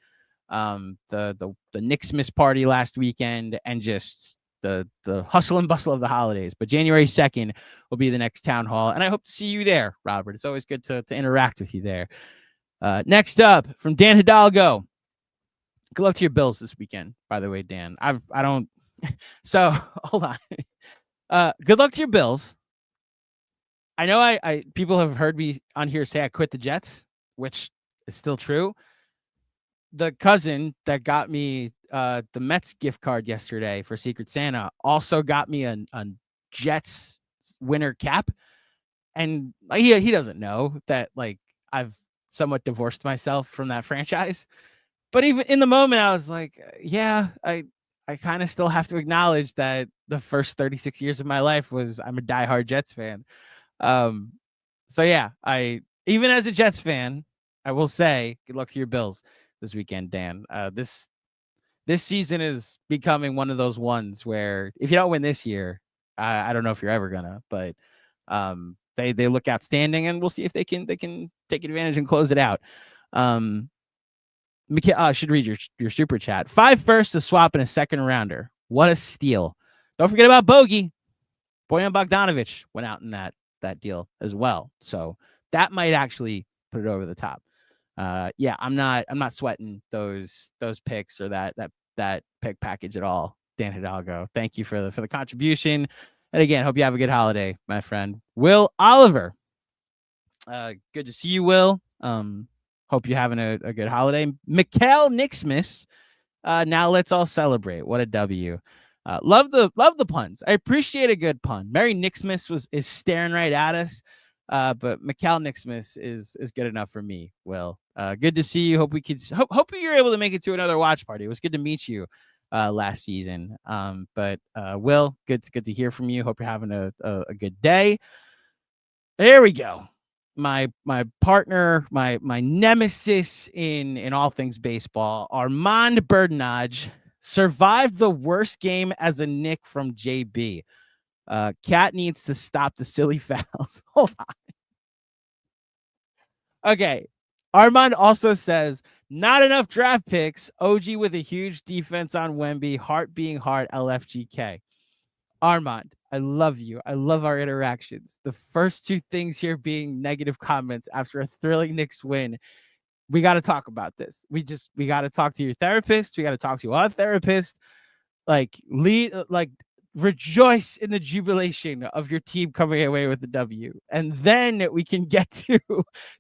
the Knicks miss party last weekend and just the hustle and bustle of the holidays. But January 2nd will be the next town hall. And I hope to see you there, Robert. It's always good to interact with you there. Next up from Dan Hidalgo. Good luck to your Bills this weekend, by the way, Dan. I don't. So hold on. Good luck to your Bills. I know I people have heard me on here say I quit the Jets, which is still true. The cousin that got me the Mets gift card yesterday for Secret Santa also got me a Jets winter cap, and he doesn't know that like I've somewhat divorced myself from that franchise. But even in the moment, I was like, yeah, I kind of still have to acknowledge that the first 36 years of my life I'm a diehard Jets fan. So yeah, even as a Jets fan, I will say good luck to your Bills this weekend, Dan. This season is becoming one of those ones where if you don't win this year, I don't know if you're ever gonna, but they look outstanding, and we'll see if they can take advantage and close it out. I should read your super chat. 5 firsts to swap in a second rounder. What a steal! Don't forget about Bogey. Bojan Bogdanovic went out in that deal as well, so that might actually put it over the top. Yeah, I'm not sweating those picks or that pick package at all. Dan Hidalgo, thank you for the contribution. And again, hope you have a good holiday, my friend. Will Oliver. Good to see you, Will. Hope you're having a good holiday. Mikal Nixmas. Now let's all celebrate. What a W. Love the puns. I appreciate a good pun. Merry Nixmas is staring right at us. But Mikal Nixmas is good enough for me, Will. Good to see you. Hope you're able to make it to another watch party. It was good to meet you last season. But Will, good to hear from you. Hope you're having a good day. There we go. My partner, my nemesis in all things baseball, Armand Berdnage, survived the worst game as a Knick from JB. Cat needs to stop the silly fouls. Hold on. Okay. Armand also says, not enough draft picks. OG with a huge defense on Wemby. Heart being heart. LFGK. Armand, I love you. I love our interactions. The first 2 things here being negative comments after a thrilling Knicks win. We got to talk about this. We got to talk to your therapist. We got to talk to our therapist. Rejoice in the jubilation of your team coming away with the W. And then we can get to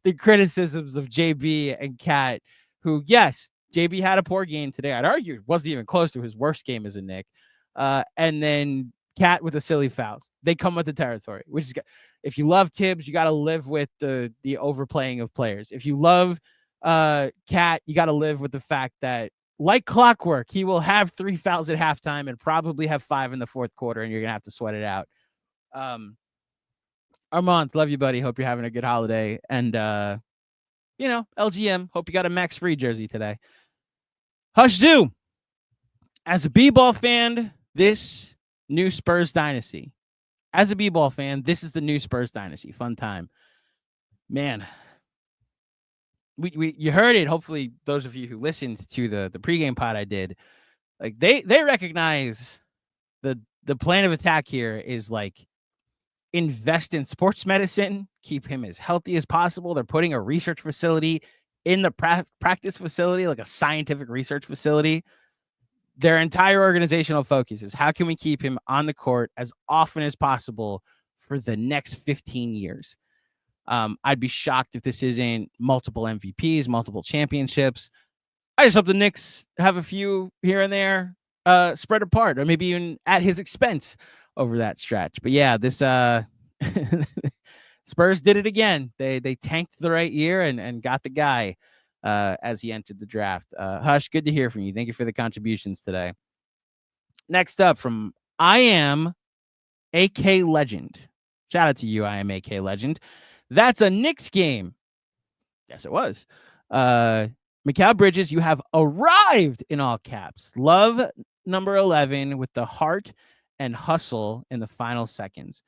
the criticisms of JB and Cat, who, yes, JB had a poor game today. I'd argue it wasn't even close to his worst game as a Knick. And then Cat with the silly fouls. They come with the territory, which is, if you love Tibbs, you got to live with the overplaying of players. If you love Cat, you got to live with the fact that, like clockwork, he will have 3 fouls at halftime and probably have 5 in the fourth quarter, and you're going to have to sweat it out. Armand, love you, buddy. Hope you're having a good holiday. And, LGM, hope you got a Max Free jersey today. Hush Zoo. As a B-ball fan, this new Spurs dynasty. As a B-ball fan, this is the new Spurs dynasty. Fun time. Man. You heard it. Hopefully, those of you who listened to the pregame pod I did, Like they recognize the plan of attack here is like invest in sports medicine, keep him as healthy as possible. They're putting a research facility in the practice facility, like a scientific research facility. Their entire organizational focus is how can we keep him on the court as often as possible for the next 15 years. I'd be shocked if this isn't multiple MVPs, multiple championships. I just hope the Knicks have a few here and there spread apart, or maybe even at his expense over that stretch. But yeah, this Spurs did it again. They tanked the right year and got the guy as he entered the draft. Hush, good to hear from you. Thank you for the contributions today. Next up from I Am AK Legend. Shout out to you, I Am AK Legend. That's a Knicks game. Yes, it was. Mikal Bridges, you have arrived in all caps. Love number 11 with the heart and hustle in the final seconds.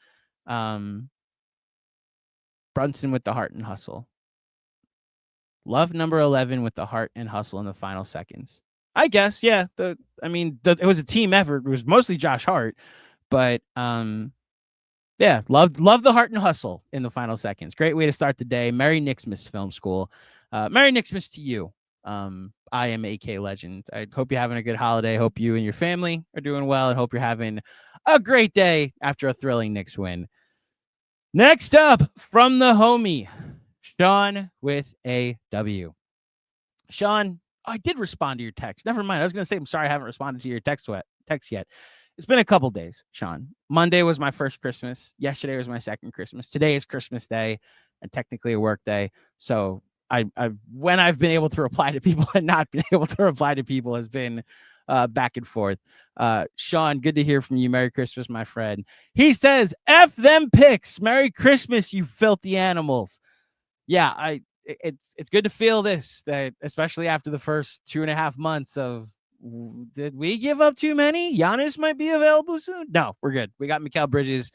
Brunson with the heart and hustle. Love number 11 with the heart and hustle in the final seconds. I guess, yeah. It was a team effort. It was mostly Josh Hart, but yeah, love the heart and hustle in the final seconds. Great way to start the day. Merry Knicks Film School. Merry Knicks to you. I Am AK Legend. I hope you're having a good holiday. Hope you and your family are doing well, and hope you're having a great day after a thrilling Knicks win. Next up from the homie, Sean with a W. Sean, I did respond to your text. Never mind. I was going to say, I'm sorry I haven't responded to your text yet. It's been a couple days, Sean. Monday was my first Christmas. Yesterday was my second Christmas. Today is Christmas Day and technically a work day. So when I've been able to reply to people and not been able to reply to people has been back and forth. Sean, good to hear from you. Merry Christmas, my friend. He says, F them picks. Merry Christmas, you filthy animals. Yeah, it's good to feel this, that especially after the first 2.5 months of, did we give up too many? Giannis might be available soon. No, we're good. We got Mikal Bridges.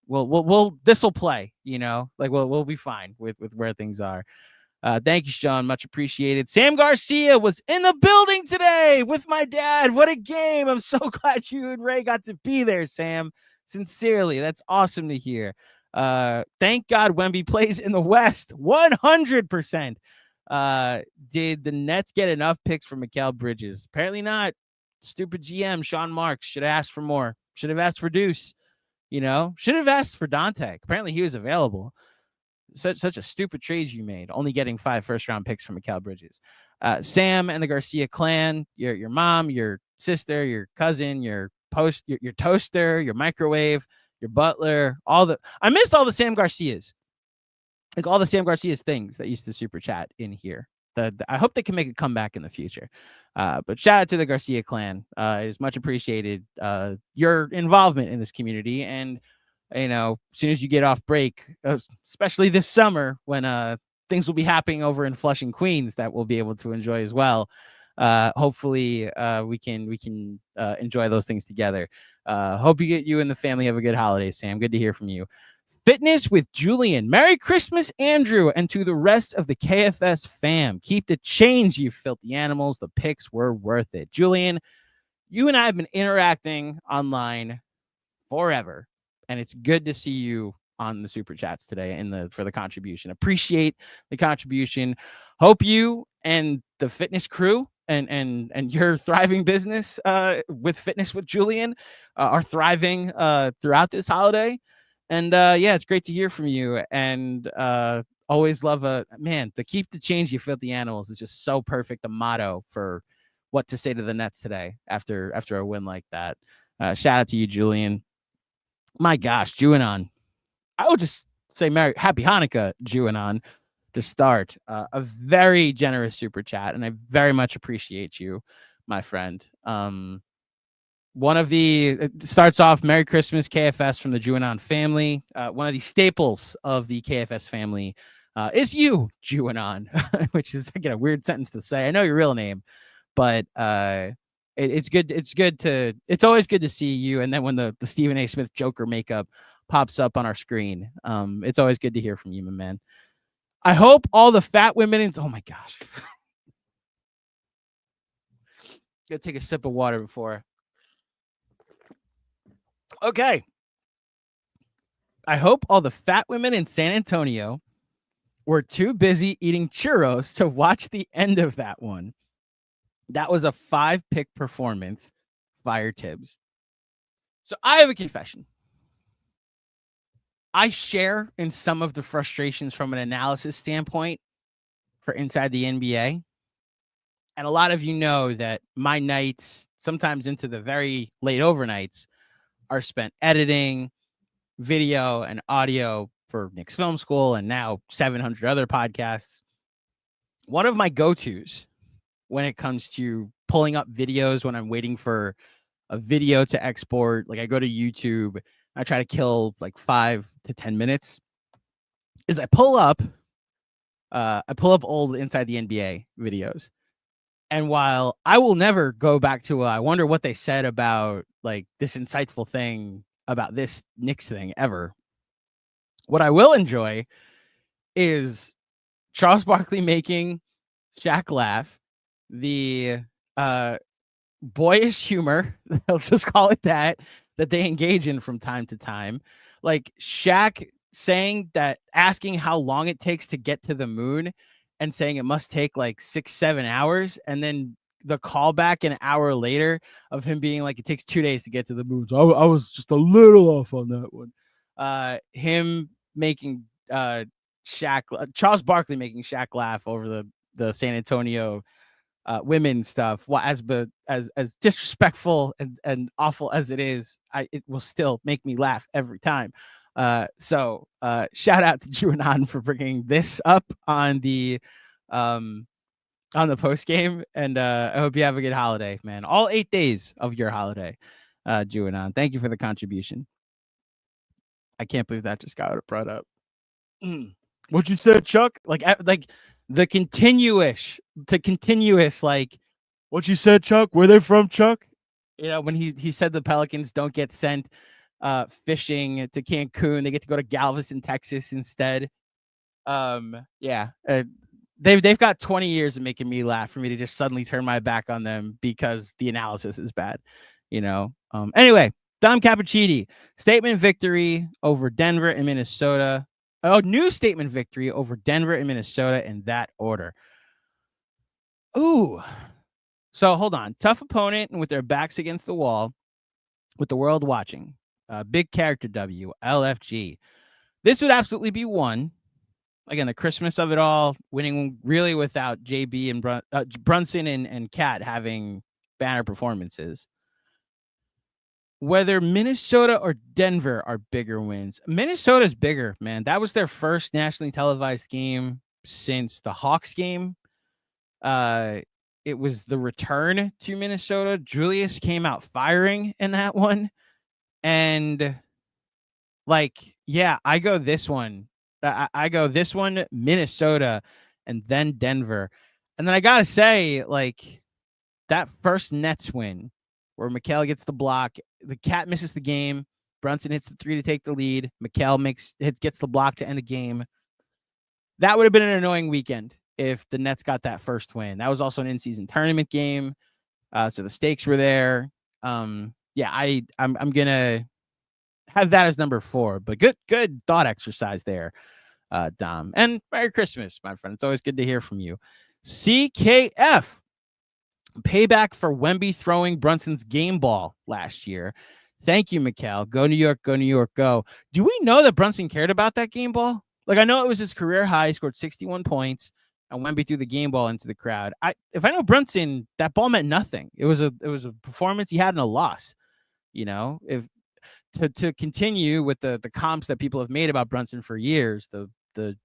We'll this will play, like we'll be fine with where things are. Thank you, Sean. Much appreciated. Sam Garcia was in the building today with my dad. What a game. I'm so glad you and Ray got to be there, Sam. Sincerely, that's awesome to hear. Thank God Wemby plays in the West. 100%. Did the Nets get enough picks for Mikal Bridges? Apparently not. Stupid GM Sean Marks should have asked for more. Should have asked for Deuce. Should have asked for Dante. Apparently he was available. Such a stupid trade you made, only getting 5 first-round picks from Mikal Bridges. Sam and the Garcia clan, your mom, your sister, your cousin, your toaster, your microwave, your butler, I miss all the Sam Garcias. Like all the Sam Garcia's things that used to super chat in here. I hope they can make a comeback in the future. But shout out to the Garcia clan. It is much appreciated. Your involvement in this community, and as soon as you get off break, especially this summer when things will be happening over in Flushing, Queens, that we'll be able to enjoy as well. Hopefully, we can enjoy those things together. Hope you and the family have a good holiday, Sam. Good to hear from you. Fitness with Julian. Merry Christmas, Andrew, and to the rest of the KFS fam. Keep the change, you filthy animals. The picks were worth it. Julian, you and I have been interacting online forever, and it's good to see you on the super chats today for the contribution. Appreciate the contribution. Hope you and the fitness crew and your thriving business with Fitness with Julian are thriving throughout this holiday. And yeah, it's great to hear from you. And always love the keep the change, you filthy animals is just so perfect. A motto for what to say to the Nets today after a win like that. Shout out to you, Julian. My gosh, Juanon. I would just say happy Hanukkah, Juanon, to start. A very generous super chat, and I very much appreciate you, my friend. It starts off, Merry Christmas, KFS from the Juanon family. One of the staples of the KFS family is you, Juanon, which is, again, a weird sentence to say. I know your real name, but it's good. It's always good to see you. And then when the Stephen A. Smith Joker makeup pops up on our screen, it's always good to hear from you, my man. I hope all the fat women oh my gosh. Gonna take a sip of water before. Okay. I hope all the fat women in San Antonio were too busy eating churros to watch the end of that one. That was a 5-pick performance. Fire Tibbs. So I have a confession. I share in some of the frustrations from an analysis standpoint for Inside the NBA. And a lot of you know that my nights, sometimes into the very late overnights, are spent editing video and audio for Knicks Film School and now 700 other podcasts. One of my go-tos when it comes to pulling up videos when I'm waiting for a video to export, like I go to YouTube, I try to kill like 5 to 10 minutes, is I pull up old Inside the NBA videos. And while I will never go back to, I wonder what they said about like this insightful thing about this Knicks thing ever, what I will enjoy is Charles Barkley making Shaq laugh, the boyish humor, let's just call it that they engage in from time to time. Like Shaq saying that, asking how long it takes to get to the moon and saying it must take like 6-7 hours. And then the callback an hour later of him being like, it takes 2 days to get to the moon. So I was just a little off on that one. Him making Charles Barkley making Shaq laugh over the San Antonio women stuff. Well, as disrespectful and awful as it is, it will still make me laugh every time. So shout out to Juanon for bringing this up on the post game, and I hope you have a good holiday, man. All 8 days of your holiday, Juanon. Thank you for the contribution. I can't believe that just got brought up. What you said, Chuck? Like the continuous, like what you said, Chuck? Where they from, Chuck? You know, when he said the Pelicans don't get sent fishing to Cancun, they get to go to Galveston, Texas instead. Yeah, they've got 20 years of making me laugh for me to just suddenly turn my back on them because the analysis is bad, you know. Anyway, Dom Cappuccini, statement victory over Denver and Minnesota. Oh, new statement victory over Denver and Minnesota in that order. Ooh. So hold on. Tough opponent and with their backs against the wall, with the world watching. Big character W, LFG. This would absolutely be one. Again, the Christmas of it all, winning really without JB and Brunson and Cat having banner performances. Whether Minnesota or Denver are bigger wins. Minnesota's bigger, man. That was their first nationally televised game since the Hawks game. It was the return to Minnesota. Julius came out firing in that one. And like, yeah, I go this one. I go this one, Minnesota, and then Denver. And then I got to say, like, that first Nets win where Mikal gets the block, the Cat misses the game, Brunson hits the 3 to take the lead, Mikal gets the block to end the game. That would have been an annoying weekend if the Nets got that first win. That was also an in-season tournament game, so the stakes were there. Yeah, I'm gonna have that as number 4, but good thought exercise there, Dom. And Merry Christmas, my friend. It's always good to hear from you. CKF. Payback for Wemby throwing Brunson's game ball last year. Thank you, Mikal. Go New York, go New York, go. Do we know that Brunson cared about that game ball? Like, I know it was his career high. He scored 61 points, and Wemby threw the game ball into the crowd. If I know Brunson, that ball meant nothing. It was a performance he had in a loss. You know, if to continue with the comps that people have made about Brunson for years, the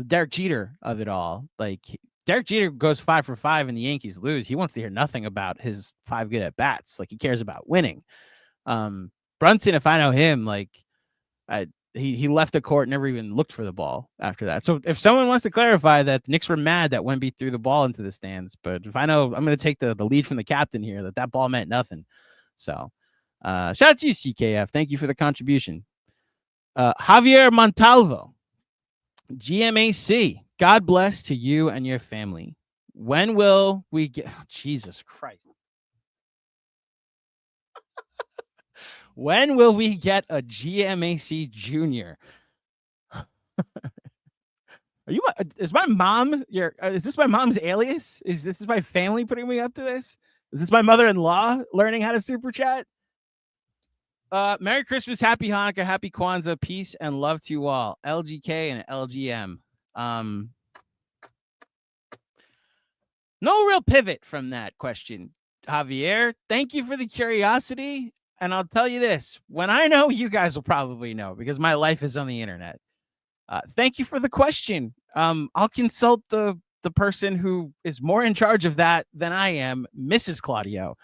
Derek Jeter of it all, like. Derek Jeter goes 5 for 5 and the Yankees lose. He wants to hear nothing about his 5 good at bats. Like, he cares about winning. Brunson, if I know him, like he left the court, never even looked for the ball after that. So if someone wants to clarify that the Knicks were mad that Wemby threw the ball into the stands, but if I know, I'm going to take the lead from the captain here that ball meant nothing. So shout out to you, CKF. Thank you for the contribution. Javier Montalvo, GMAC. God bless to you and your family. when will we get Jesus Christ? When will we get a GMAC junior? Is my mom is this my mom's alias? Is this my family putting me up to this? Is this my mother-in-law learning how to super chat? Merry Christmas, Happy Hanukkah, Happy Kwanzaa, peace and love to you all. LGK and LGM. No real pivot from that question, Javier. Thank you for the curiosity. And I'll tell you this, when I know, you guys will probably know because my life is on the internet. Thank you for the question. I'll consult the person who is more in charge of that than I am, Mrs. Claudio,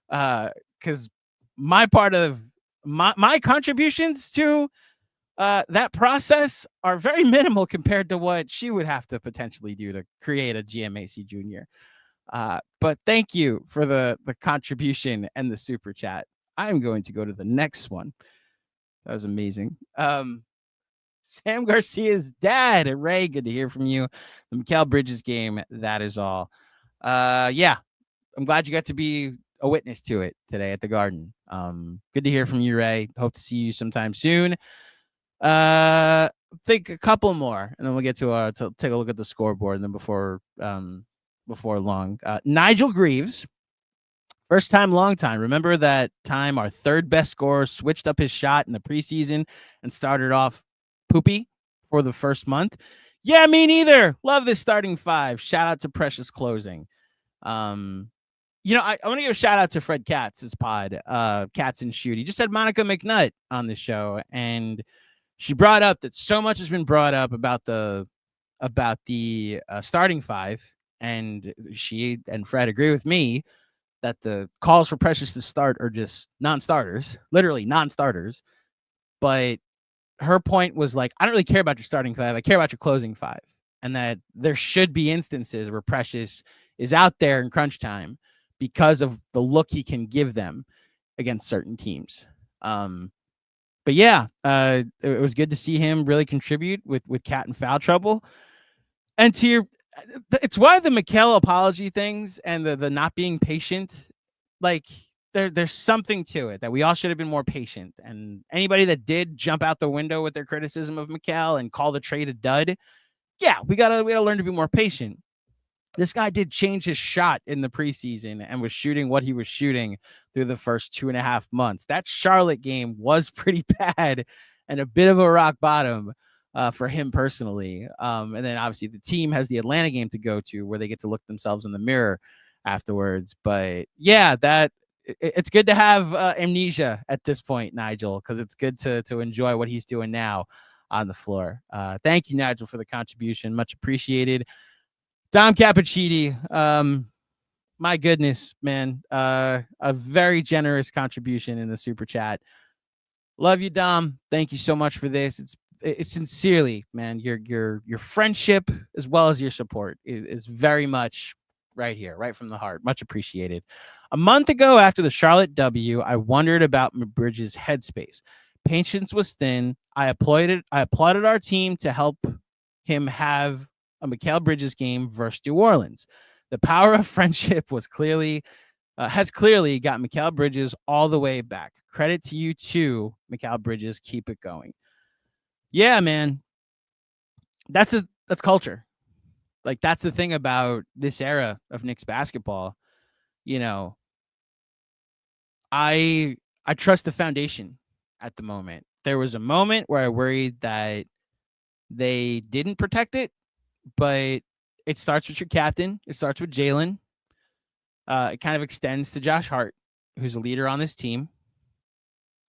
because my part of my contributions to that process are very minimal compared to what she would have to potentially do to create a GMAC junior. But thank you for the contribution and the super chat. I'm going to go to the next one. That was amazing. Sam Garcia's dad. Ray, good to hear from you. The Mikal Bridges game, that is all. Yeah, I'm glad you got to be a witness to it today at the Garden. Good to hear from you, Ray. Hope to see you sometime soon. Think a couple more, and then we'll get to take a look at the scoreboard. And then before long, Nigel Greaves, first time, long time. Remember that time our third best scorer switched up his shot in the preseason and started off poopy for the first month? Yeah, me neither. Love this starting five. Shout out to Precious Closing. I want to give a shout out to Fred Katz's pod, Katz and Shoot. He just had Monica McNutt on the show, and she brought up that so much has been brought up about the starting five, and she and Fred agree with me that the calls for Precious to start are just non-starters, literally non-starters. But her point was like, I don't really care about your starting five. I care about your closing five. And that there should be instances where Precious is out there in crunch time because of the look he can give them against certain teams. But yeah, it was good to see him really contribute with Cat and foul trouble. And it's why the Mikal apology things and the not being patient, like, there's something to it that we all should have been more patient. And anybody that did jump out the window with their criticism of Mikal and call the trade a dud, yeah, we gotta learn to be more patient. This guy did change his shot in the preseason and was shooting what he was shooting through the first 2.5 months. That Charlotte game was pretty bad and a bit of a rock bottom for him personally. And then obviously the team has the Atlanta game to go to where they get to look themselves in the mirror afterwards. But yeah, it's good to have amnesia at this point, Nigel, because it's good to enjoy what he's doing now on the floor. Thank you, Nigel, for the contribution. Much appreciated. Dom Cappuccini, my goodness, man. A very generous contribution in the super chat. Love you, Dom. Thank you so much for this. It's sincerely, man. Your friendship as well as your support is very much right here, right from the heart. Much appreciated. A month ago, after the Charlotte W, I wondered about Bridges' headspace. Patience was thin. I applauded our team to help him have a Mikal Bridges game versus New Orleans. The power of friendship has clearly got Mikal Bridges all the way back. Credit to you too, Mikal Bridges. Keep it going. Yeah, man. That's culture. Like, that's the thing about this era of Knicks basketball. You know, I trust the foundation at the moment. There was a moment where I worried that they didn't protect it, but it starts with your captain. It starts with Jalen. It kind of extends to Josh Hart, who's a leader on this team.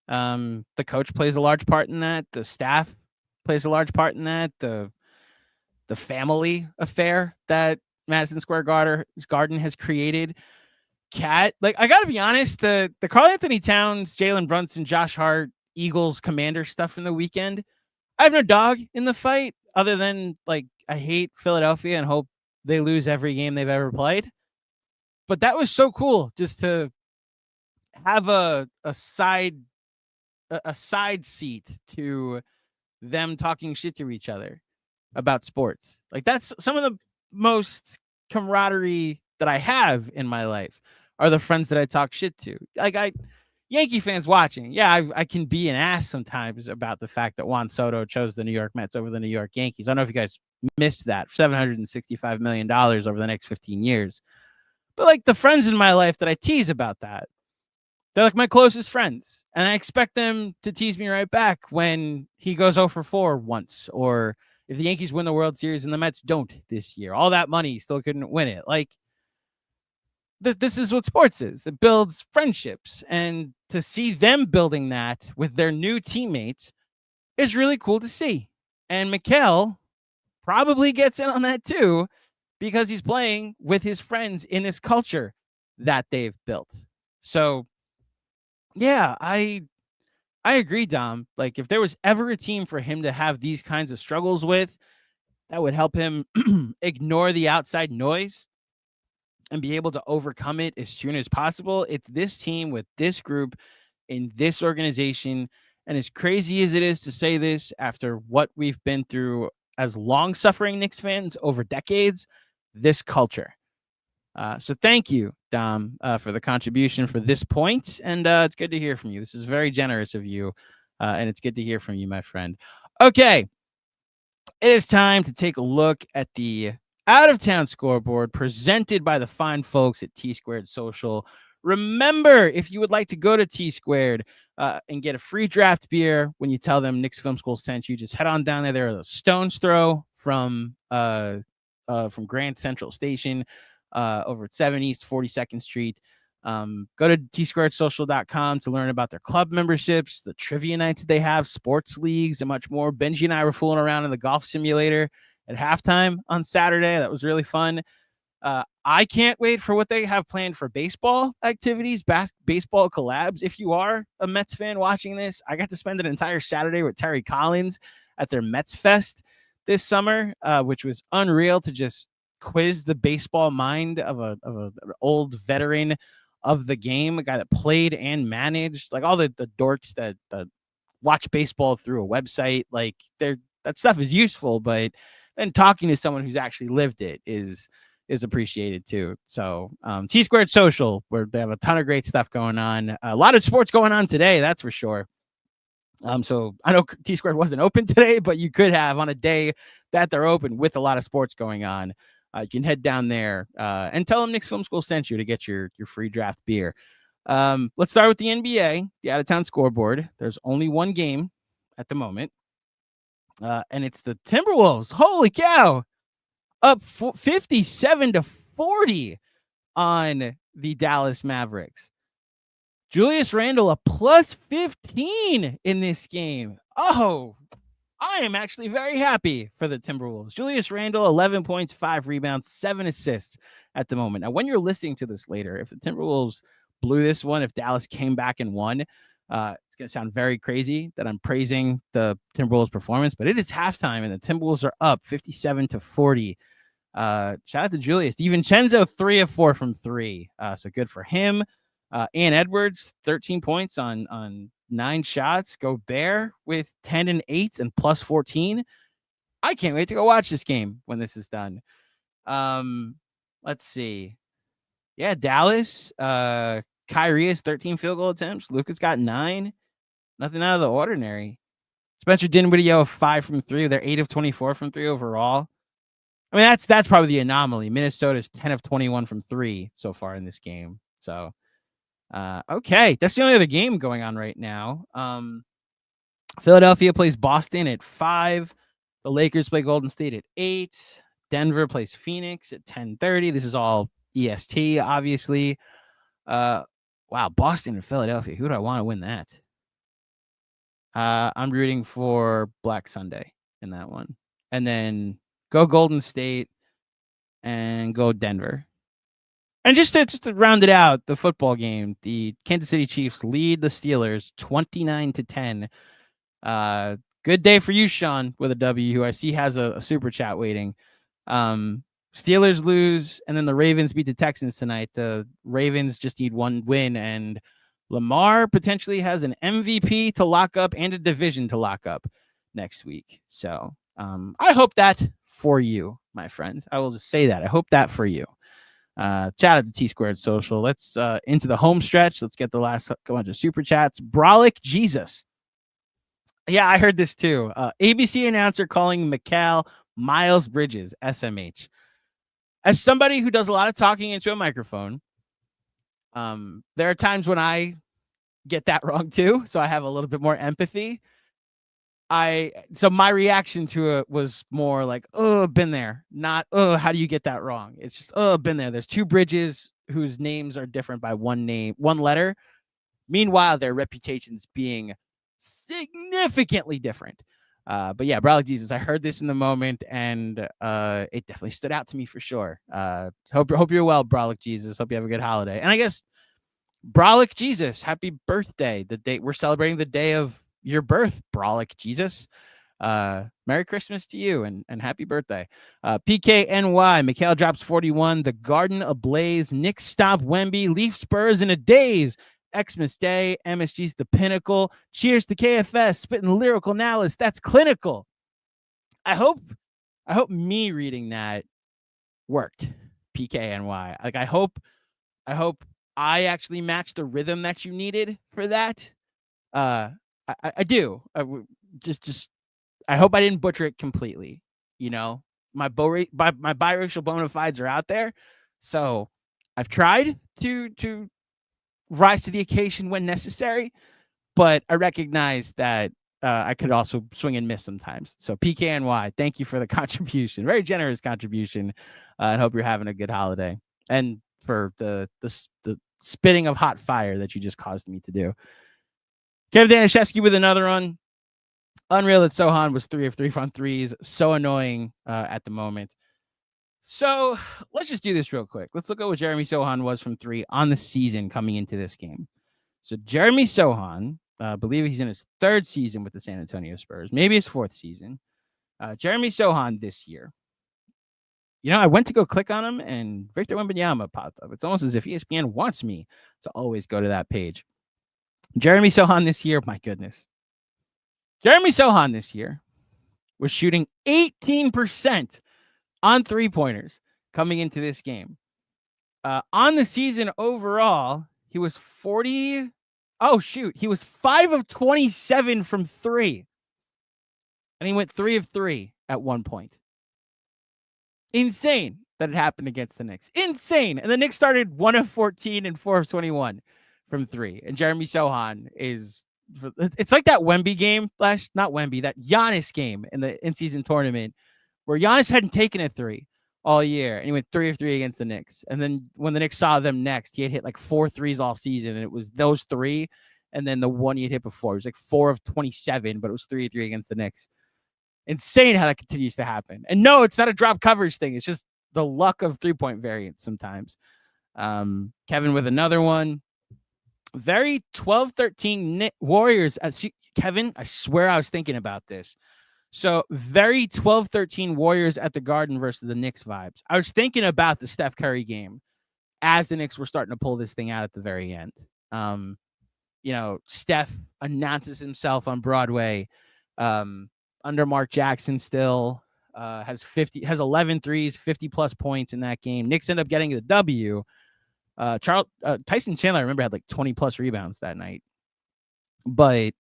The coach plays a large part in that. The staff plays a large part in that. The family affair that Madison Square Garden has created. Cat, like, I gotta be honest, the Karl Anthony Towns, Jalen Brunson, Josh Hart, Eagles, Commander stuff from the weekend, I have no dog in the fight other than, like, I hate Philadelphia and hope they lose every game they've ever played. But that was so cool just to have a side seat to them talking shit to each other about sports. Like, that's some of the most camaraderie that I have in my life are the friends that I talk shit to. Like Yankee fans watching, yeah, I can be an ass sometimes about the fact that Juan Soto chose the New York Mets over the New York Yankees. I don't know if you guys missed that. $765 million over the next 15 years. But like the friends in my life that I tease about that, they're like my closest friends. And I expect them to tease me right back when he goes 0 for 4 once, or if the Yankees win the World Series and the Mets don't this year. All that money still couldn't win it. Like, this is what sports is. It builds friendships. And to see them building that with their new teammates is really cool to see. And Mikal probably gets in on that too, because he's playing with his friends in this culture that they've built. So, yeah, I agree, Dom. Like, if there was ever a team for him to have these kinds of struggles with, that would help him ignore the outside noise and be able to overcome it as soon as possible. It's this team with this group in this organization. And as crazy as it is to say this after what we've been through as long-suffering Knicks fans over decades, this culture. So thank you, Dom, for the contribution for this point. And it's good to hear from you. This is very generous of you. And it's good to hear from you, my friend. Okay. It is time to take a look at the out-of-town scoreboard presented by the fine folks at T-Squared Social. Remember, if you would like to go to T-Squared and get a free draft beer when you tell them Knicks Film School sent you, just head on down there. They're a stone's throw from Grand Central Station over at 7 East 42nd Street. Go to tsquaredsocial.com to learn about their club memberships, the trivia nights they have, sports leagues, and much more. Benji and I were fooling around in the golf simulator at halftime on Saturday. That was really fun. I can't wait for what they have planned for baseball activities, baseball collabs. If you are a Mets fan watching this, I got to spend an entire Saturday with Terry Collins at their Mets Fest this summer, which was unreal to just quiz the baseball mind of an old veteran of the game, a guy that played and managed, like all the dorks that watch baseball through a website. Like, that stuff is useful, but then talking to someone who's actually lived it is appreciated too. So T-Squared Social, where they have a ton of great stuff going on. A lot of sports going on today, that's for sure. So I know T-Squared wasn't open today, but you could have on a day that they're open with a lot of sports going on. You can head down there and tell them Knicks Film School sent you to get your free draft beer. Let's start with the NBA, the out-of-town scoreboard. There's only one game at the moment, and it's the Timberwolves. Holy cow! Up 57-40 on the Dallas Mavericks. Julius Randle, a plus 15 in this game. Oh, I am actually very happy for the Timberwolves. Julius Randle, 11 points, 5 rebounds, 7 assists at the moment. Now, when you're listening to this later, if the Timberwolves blew this one, if Dallas came back and won, it's going to sound very crazy that I'm praising the Timberwolves performance, but it is halftime and the Timberwolves are up 57-40. Shout out to Julius. DiVincenzo, 3 of 4 from 3. So good for him. Ian Edwards, 13 points on 9 shots. Gobert with 10 and 8 and plus 14. I can't wait to go watch this game when this is done. Let's see. Yeah, Dallas. Kyrie has 13 field goal attempts. Luka's got 9. Nothing out of the ordinary. Spencer Dinwiddie, 5 from 3. They're 8 of 24 from 3 overall. I mean, that's probably the anomaly. Minnesota's 10 of 21 from 3 so far in this game. So, okay. That's the only other game going on right now. Philadelphia plays Boston at 5. The Lakers play Golden State at 8. Denver plays Phoenix at 10:30. This is all EST, obviously. Wow, Boston and Philadelphia. Who do I want to win that? I'm rooting for Black Sunday in that one. And then go Golden State and go Denver. And just to round it out, the football game, the Kansas City Chiefs lead the Steelers 29-10. Good day for you, Sean, with a W, who I see has a super chat waiting. Steelers lose, and then the Ravens beat the Texans tonight. The Ravens just need one win, and Lamar potentially has an MVP to lock up and a division to lock up next week. So I hope that for you, my friend. I will just say that. I hope that for you. Chat at the T-Squared Social. Let's into the home stretch. Let's get the last bunch of super chats. Brolic Jesus. Yeah, I heard this too. ABC announcer calling Mikal Miles Bridges, SMH. As somebody who does a lot of talking into a microphone, there are times when I get that wrong too, so I have a little bit more empathy. So my reaction to it was more like, oh, been there, not, oh, how do you get that wrong? It's just, oh, been there. There's two Bridges whose names are different by one letter. Meanwhile, their reputations being significantly different. But yeah, Brolic Jesus, I heard this in the moment, and it definitely stood out to me for sure. Hope you're well, Brolic Jesus. Hope you have a good holiday. And I guess Brolic Jesus, happy birthday. The day we're celebrating the day of your birth, Brolic Jesus. Merry Christmas to you and happy birthday. PKNY, Mikal drops 41, the Garden ablaze, Knicks stop Wemby, Leaf Spurs in a daze. Xmas Day, MSG's the pinnacle. Cheers to KFS, spitting lyrical analysis. That's clinical. I hope me reading that worked. PKNY. Like I hope I actually matched the rhythm that you needed for that. I do. I hope I didn't butcher it completely. You know, my biracial bona fides are out there, so I've tried to rise to the occasion when necessary, but I recognize that I could also swing and miss sometimes. So PKNY, thank you for the contribution. Very generous contribution. And hope you're having a good holiday. And for the spitting of hot fire that you just caused me to do. Kevin Danishevsky with another one. Unreal that Sohan was 3 of 3 from threes. So annoying at the moment. So let's just do this real quick. Let's look at what Jeremy Sohan was from 3 on the season coming into this game. So Jeremy Sohan, I believe he's in his 3rd season with the San Antonio Spurs, maybe his 4th season. Jeremy Sohan this year. You know, I went to go click on him, and Victor Wembanyama popped up. It's almost as if ESPN wants me to always go to that page. Jeremy Sohan this year, my goodness. Jeremy Sohan this year was shooting 18% on three-pointers coming into this game. On the season overall, he was 40. Oh, shoot. He was 5 of 27 from 3. And he went 3 of 3 at one point. Insane that it happened against the Knicks. Insane. And the Knicks started 1 of 14 and 4 of 21 from 3. And Jeremy Sohan is, it's like that Wemby game, not Wemby, that Giannis game in the in-season tournament where Giannis hadn't taken a 3 all year, and he went 3 of 3 against the Knicks. And then when the Knicks saw them next, he had hit like 4 threes all season, and it was those 3, and then the one he had hit before. It was like 4 of 27, but it was 3 of 3 against the Knicks. Insane how that continues to happen. And no, it's not a drop coverage thing. It's just the luck of three-point variance sometimes. Kevin with another one. Very 12-13 Warriors. Kevin, I swear I was thinking about this. So very 12-13 Warriors at the Garden versus the Knicks vibes. I was thinking about the Steph Curry game as the Knicks were starting to pull this thing out at the very end. You know, Steph announces himself on Broadway under Mark Jackson still, has 11 threes, 50 plus points in that game. Knicks end up getting the W. Tyson Chandler, I remember, had like 20 plus rebounds that night. But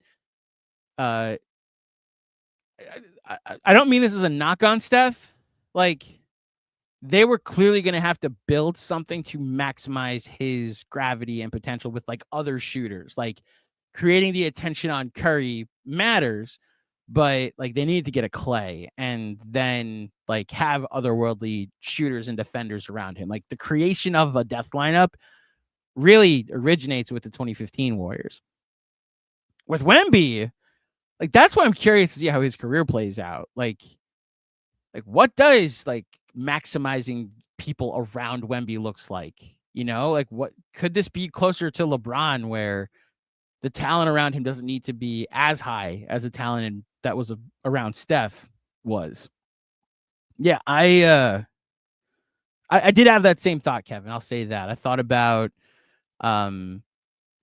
I don't mean this as a knock on Steph. Like, they were clearly going to have to build something to maximize his gravity and potential with like other shooters. Like, creating the attention on Curry matters, but like they needed to get a Clay and then like have otherworldly shooters and defenders around him. Like, the creation of a death lineup really originates with the 2015 Warriors. With Wemby, like, that's why I'm curious to see how his career plays out. Like what does like maximizing people around Wemby looks like? You know, like, what could this be closer to LeBron, where the talent around him doesn't need to be as high as the talent that was around Steph was? Yeah, I did have that same thought, Kevin. I'll say that. I thought about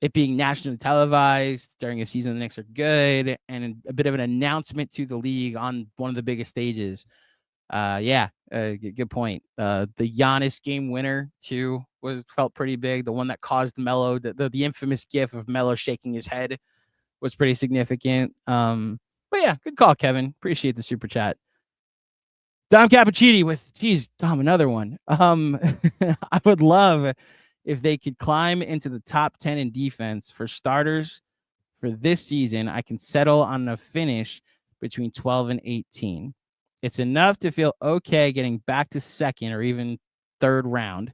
it being nationally televised during a season the Knicks are good, and a bit of an announcement to the league on one of the biggest stages. Good point. The Giannis game winner too felt pretty big. The one that caused Melo, the infamous gif of Melo shaking his head, was pretty significant. But yeah, good call, Kevin. Appreciate the super chat. Dom Cappuccini with, geez, Dom, another one. I would love if they could climb into the top 10 in defense. For starters, for this season, I can settle on a finish between 12 and 18. It's enough to feel okay getting back to second or even third round.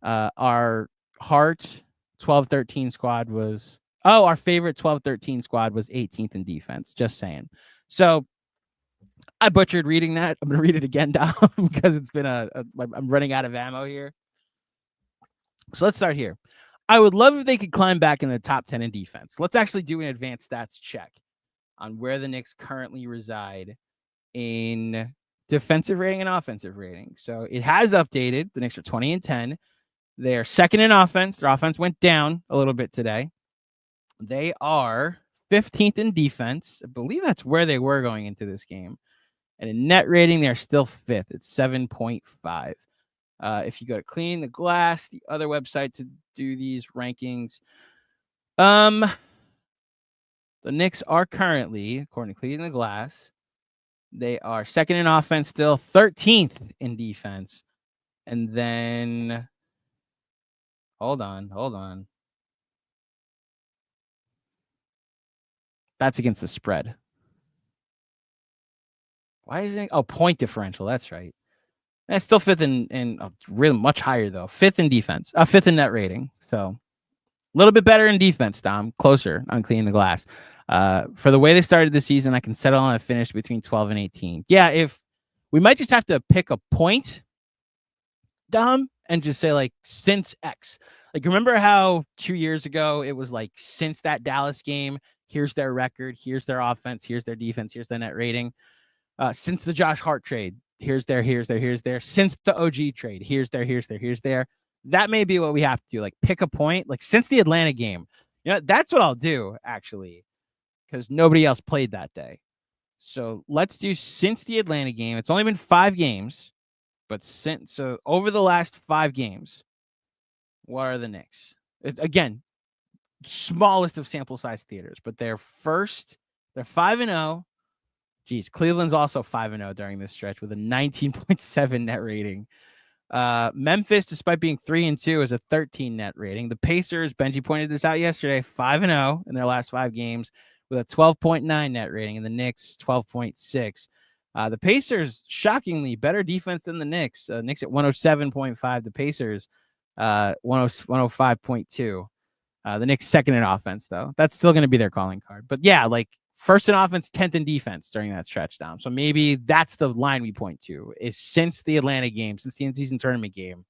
Our Hart 12-13 squad was, our favorite 12-13 squad was 18th in defense. Just saying. So I butchered reading that. I'm going to read it again, Dom, because it's been I'm running out of ammo here. So let's start here. I would love if they could climb back in the top 10 in defense. Let's actually do an advanced stats check on where the Knicks currently reside in defensive rating and offensive rating. So it has updated. The Knicks are 20-10. They're second in offense. Their offense went down a little bit today. They are 15th in defense. I believe that's where they were going into this game. And in net rating, they're still fifth. It's 7.5. If you go to Clean the Glass, the other website to do these rankings, the Knicks are currently, according to Clean the Glass, they are second in offense, still 13th in defense. And then, hold on. That's against the spread. Why is it? Oh, point differential. That's right. That's still fifth in really much higher, though. Fifth in defense. Fifth in net rating. So a little bit better in defense, Dom. Closer on Cleaning the Glass. For the way they started the season, I can settle on a finish between 12 and 18. Yeah, if we might just have to pick a point, Dom, and just say, like, since X. Like, remember how 2 years ago it was like, since that Dallas game, here's their record, here's their offense, here's their defense, here's their net rating. Since the Josh Hart trade, here's there. Since the OG trade, here's there. That may be what we have to do. Like, pick a point. Like, since the Atlanta game, that's what I'll do, actually, because nobody else played that day. So let's do since the Atlanta game. It's only been 5 games, but so over the last 5 games, what are the Knicks? Again, smallest of sample size theaters, but they're 5-0. Geez, Cleveland's also 5-0 during this stretch with a 19.7 net rating. Memphis, despite being 3-2, is a 13 net rating. The Pacers, Benji pointed this out yesterday, 5-0 in their last 5 games with a 12.9 net rating, and the Knicks 12.6. The Pacers, shockingly, better defense than the Knicks. Knicks at 107.5. The Pacers, 105.2. The Knicks second in offense, though. That's still going to be their calling card. But yeah, like, first in offense, 10th in defense during that stretch, Dom. So maybe that's the line we point to, is since the Atlanta game, since the in-season tournament game,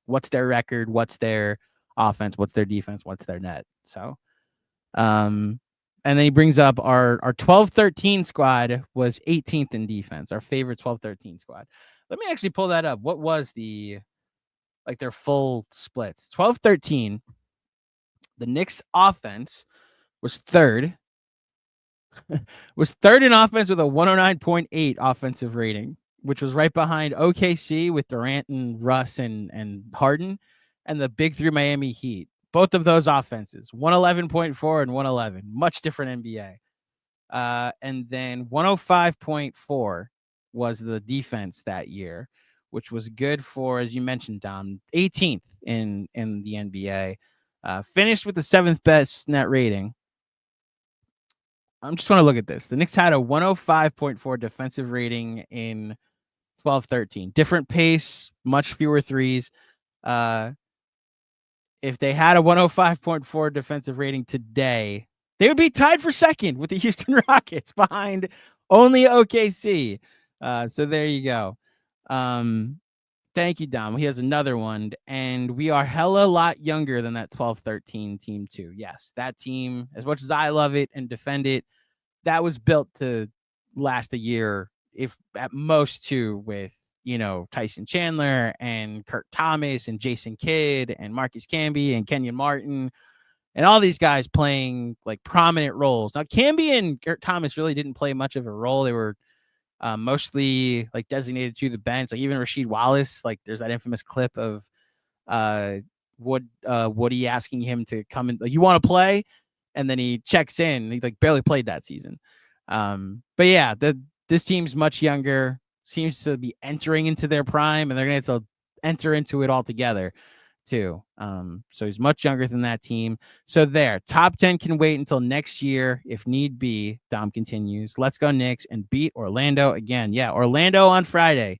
what's their record, what's their offense, what's their defense, what's their net. So, and then he brings up our 12-13 squad was 18th in defense, our favorite 12-13 squad. Let me actually pull that up. What was their full splits? 12-13, the Knicks offense was third. Was third in offense with a 109.8 offensive rating, which was right behind OKC with Durant and Russ and Harden, and the big 3 Miami Heat. Both of those offenses, 111.4 and 111, much different NBA. And then 105.4 was the defense that year, which was good for, as you mentioned, Dom, 18th in the NBA. Finished with the 7th best net rating. I'm just want to look at this. The Knicks had a 105.4 defensive rating in 12-13. Different pace, much fewer threes. If they had a 105.4 defensive rating today, they would be tied for second with the Houston Rockets behind only OKC. So there you go. Thank you, Dom. He has another one, and we are hella lot younger than that 12-13 team too. Yes, that team, as much as I love it and defend it, that was built to last a year, if at most 2, with, Tyson Chandler and Kurt Thomas and Jason Kidd and Marcus Camby and Kenyon Martin. And all these guys playing like prominent roles. Now, Camby and Gert Thomas really didn't play much of a role. They were mostly like designated to the bench. Like even Rasheed Wallace, like there's that infamous clip of Woody asking him to come in, like, you want to play? And then he checks in. He like barely played that season. But yeah, this team's much younger, seems to be entering into their prime, and they're going to enter into it all together too. So he's much younger than that team. So there, top 10 can wait until next year if need be. Dom continues. Let's go Knicks and beat Orlando again. Yeah, Orlando on Friday.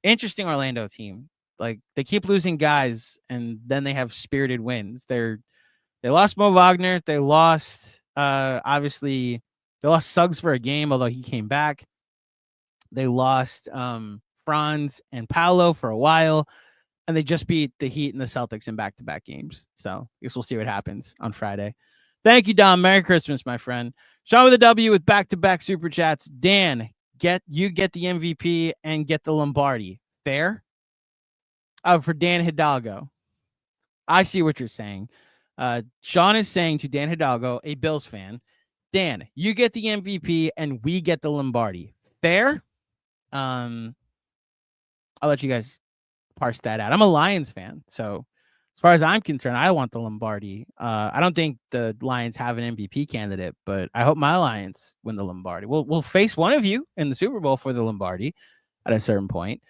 Interesting Orlando team. Like they keep losing guys, and then they have spirited wins. They lost Mo Wagner. They lost obviously they lost Suggs for a game, although he came back. They lost Franz and Paolo for a while. And they just beat the Heat and the Celtics in back-to-back games. So I guess we'll see what happens on Friday. Thank you, Dom. Merry Christmas, my friend. Sean with a W with back-to-back Super Chats. Dan, get the MVP and get the Lombardi. Fair? For Dan Hidalgo. I see what you're saying. Sean is saying to Dan Hidalgo, a Bills fan, Dan, you get the MVP and we get the Lombardi. Fair? I'll let you guys parse that out. I'm a Lions fan, so as far as I'm concerned, I want the Lombardi. I don't think the Lions have an MVP candidate, but I hope my Lions win the Lombardi. We'll face one of you in the Super Bowl for the Lombardi at a certain point.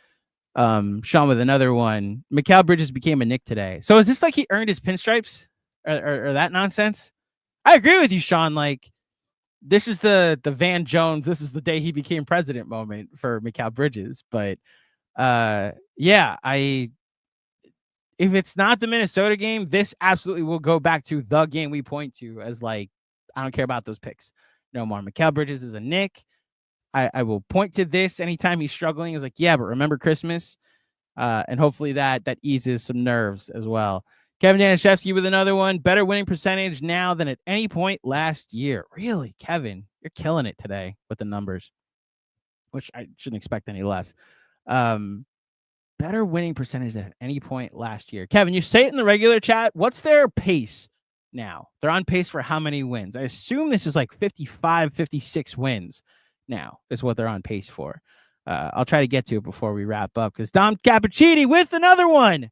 Sean with another one. Mikal Bridges became a Knick today. So is this like he earned his pinstripes or that nonsense? I agree with you, Sean. Like this is the Van Jones, this is the day he became president moment for Mikal Bridges, but yeah, if it's not the Minnesota game, this absolutely will go back to the game we point to as like, I don't care about those picks no more. Mikal Bridges is a Knick. I will point to this anytime he's struggling. Is like, yeah, but remember Christmas, and hopefully that eases some nerves as well. Kevin Danishevsky with another one. Better winning percentage now than at any point last year. Really, Kevin, you're killing it today with the numbers, which I shouldn't expect any less. Better winning percentage than at any point last year. Kevin, you say it in the regular chat. What's their pace now? They're on pace for how many wins? I assume this is like 55, 56 wins now is what they're on pace for. I'll try to get to it before we wrap up because Dom Cappuccini with another one.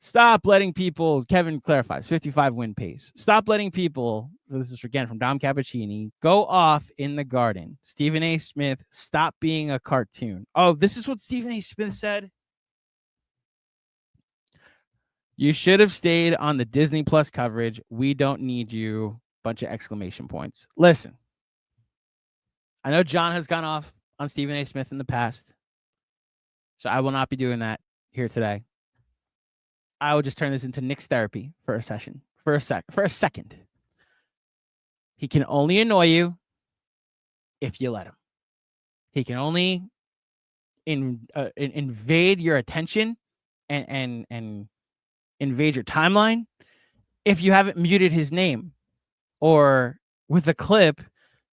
Stop letting people, Kevin clarifies, 55 win pace. Stop letting people, this is again from Dom Cappuccini, go off in the garden. Stephen A. Smith, stop being a cartoon. Oh, this is what Stephen A. Smith said? You should have stayed on the Disney Plus coverage. We don't need you. Bunch of exclamation points. Listen, I know John has gone off on Stephen A. Smith in the past, so I will not be doing that here today. I will just turn this into Knicks therapy for a second. He can only annoy you if you let him. He can only invade your attention and invade your timeline if you haven't muted his name or with a clip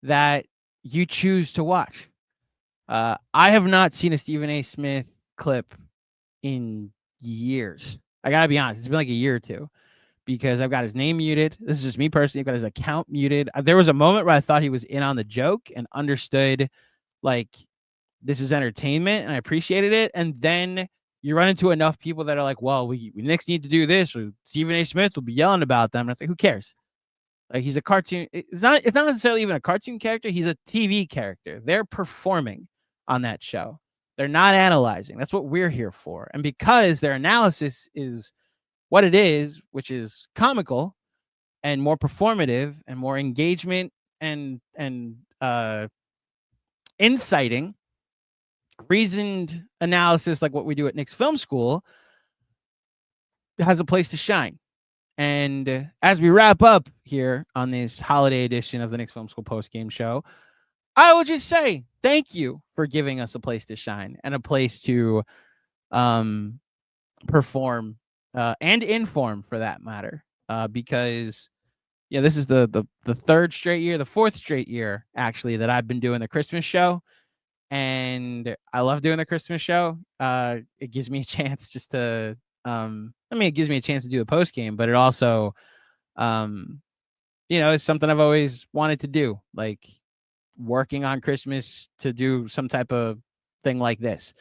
that you choose to watch. I have not seen a Stephen A. Smith clip in years. I gotta be honest, it's been like a year or two because I've got his name muted. This is just me personally. I've got his account muted. There was a moment where I thought he was in on the joke and understood like this is entertainment and I appreciated it. And then you run into enough people that are like, well, we Knicks need to do this, or Stephen A. Smith will be yelling about them. And it's like, who cares? Like he's a cartoon. It's not necessarily even a cartoon character. He's a TV character. They're performing on that show. They're not analyzing. That's what we're here for. And because their analysis is what it is, which is comical and more performative and more engagement and inciting, reasoned analysis like what we do at Knicks Film School has a place to shine. And as we wrap up here on this holiday edition of the Knicks Film School Postgame Show, I will just say thank you for giving us a place to shine and a place to perform and inform for that matter. Because this is the third straight year, the fourth straight year actually that I've been doing the Christmas show. And I love doing the Christmas show. It gives me a chance just to it gives me a chance to do the post game, but it also, it's something I've always wanted to do, like working on Christmas to do some type of thing like this.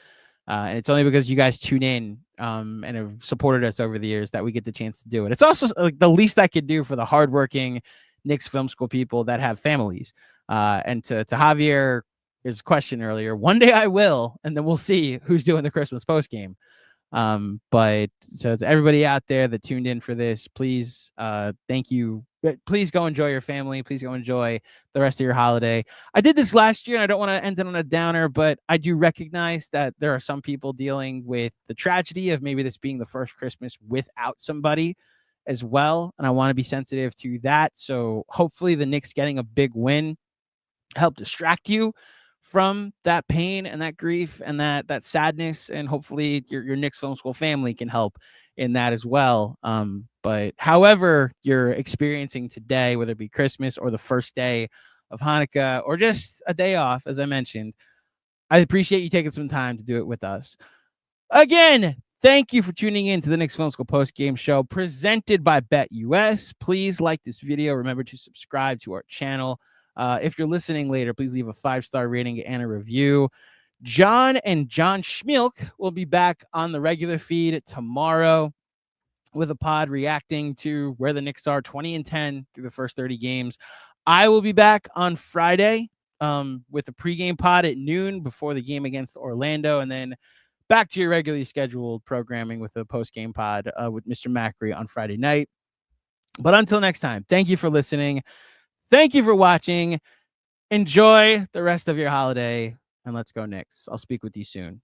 And it's only because you guys tune in and have supported us over the years that we get the chance to do it. It's also like the least I could do for the hardworking Knicks Film School people that have families. And to Javier, his question earlier, one day I will, and then we'll see who's doing the Christmas post game. But so to everybody out there that tuned in for this, please, thank you. Please go enjoy your family. Please go enjoy the rest of your holiday. I did this last year, and I don't want to end it on a downer, but I do recognize that there are some people dealing with the tragedy of maybe this being the first Christmas without somebody as well. And I want to be sensitive to that. So hopefully the Knicks getting a big win help distract you from that pain and that grief and that sadness, and hopefully your Knicks Film School family can help in that as well. But however you're experiencing today, whether it be Christmas or the first day of Hanukkah or just a day off, as I mentioned, I appreciate you taking some time to do it with us. Again, thank you for tuning in to the Knicks Film School Postgame Show presented by BetUS. Please like this video. Remember to subscribe to our channel. If you're listening later, please leave a 5-star rating and a review. John and John Schmilk will be back on the regular feed tomorrow with a pod reacting to where the Knicks are 20-10 through the first 30 games. I will be back on Friday with a pregame pod at noon before the game against Orlando, and then back to your regularly scheduled programming with a postgame pod with Mr. Macri on Friday night. But until next time, thank you for listening. Thank you for watching. Enjoy the rest of your holiday, and let's go Knicks. I'll speak with you soon.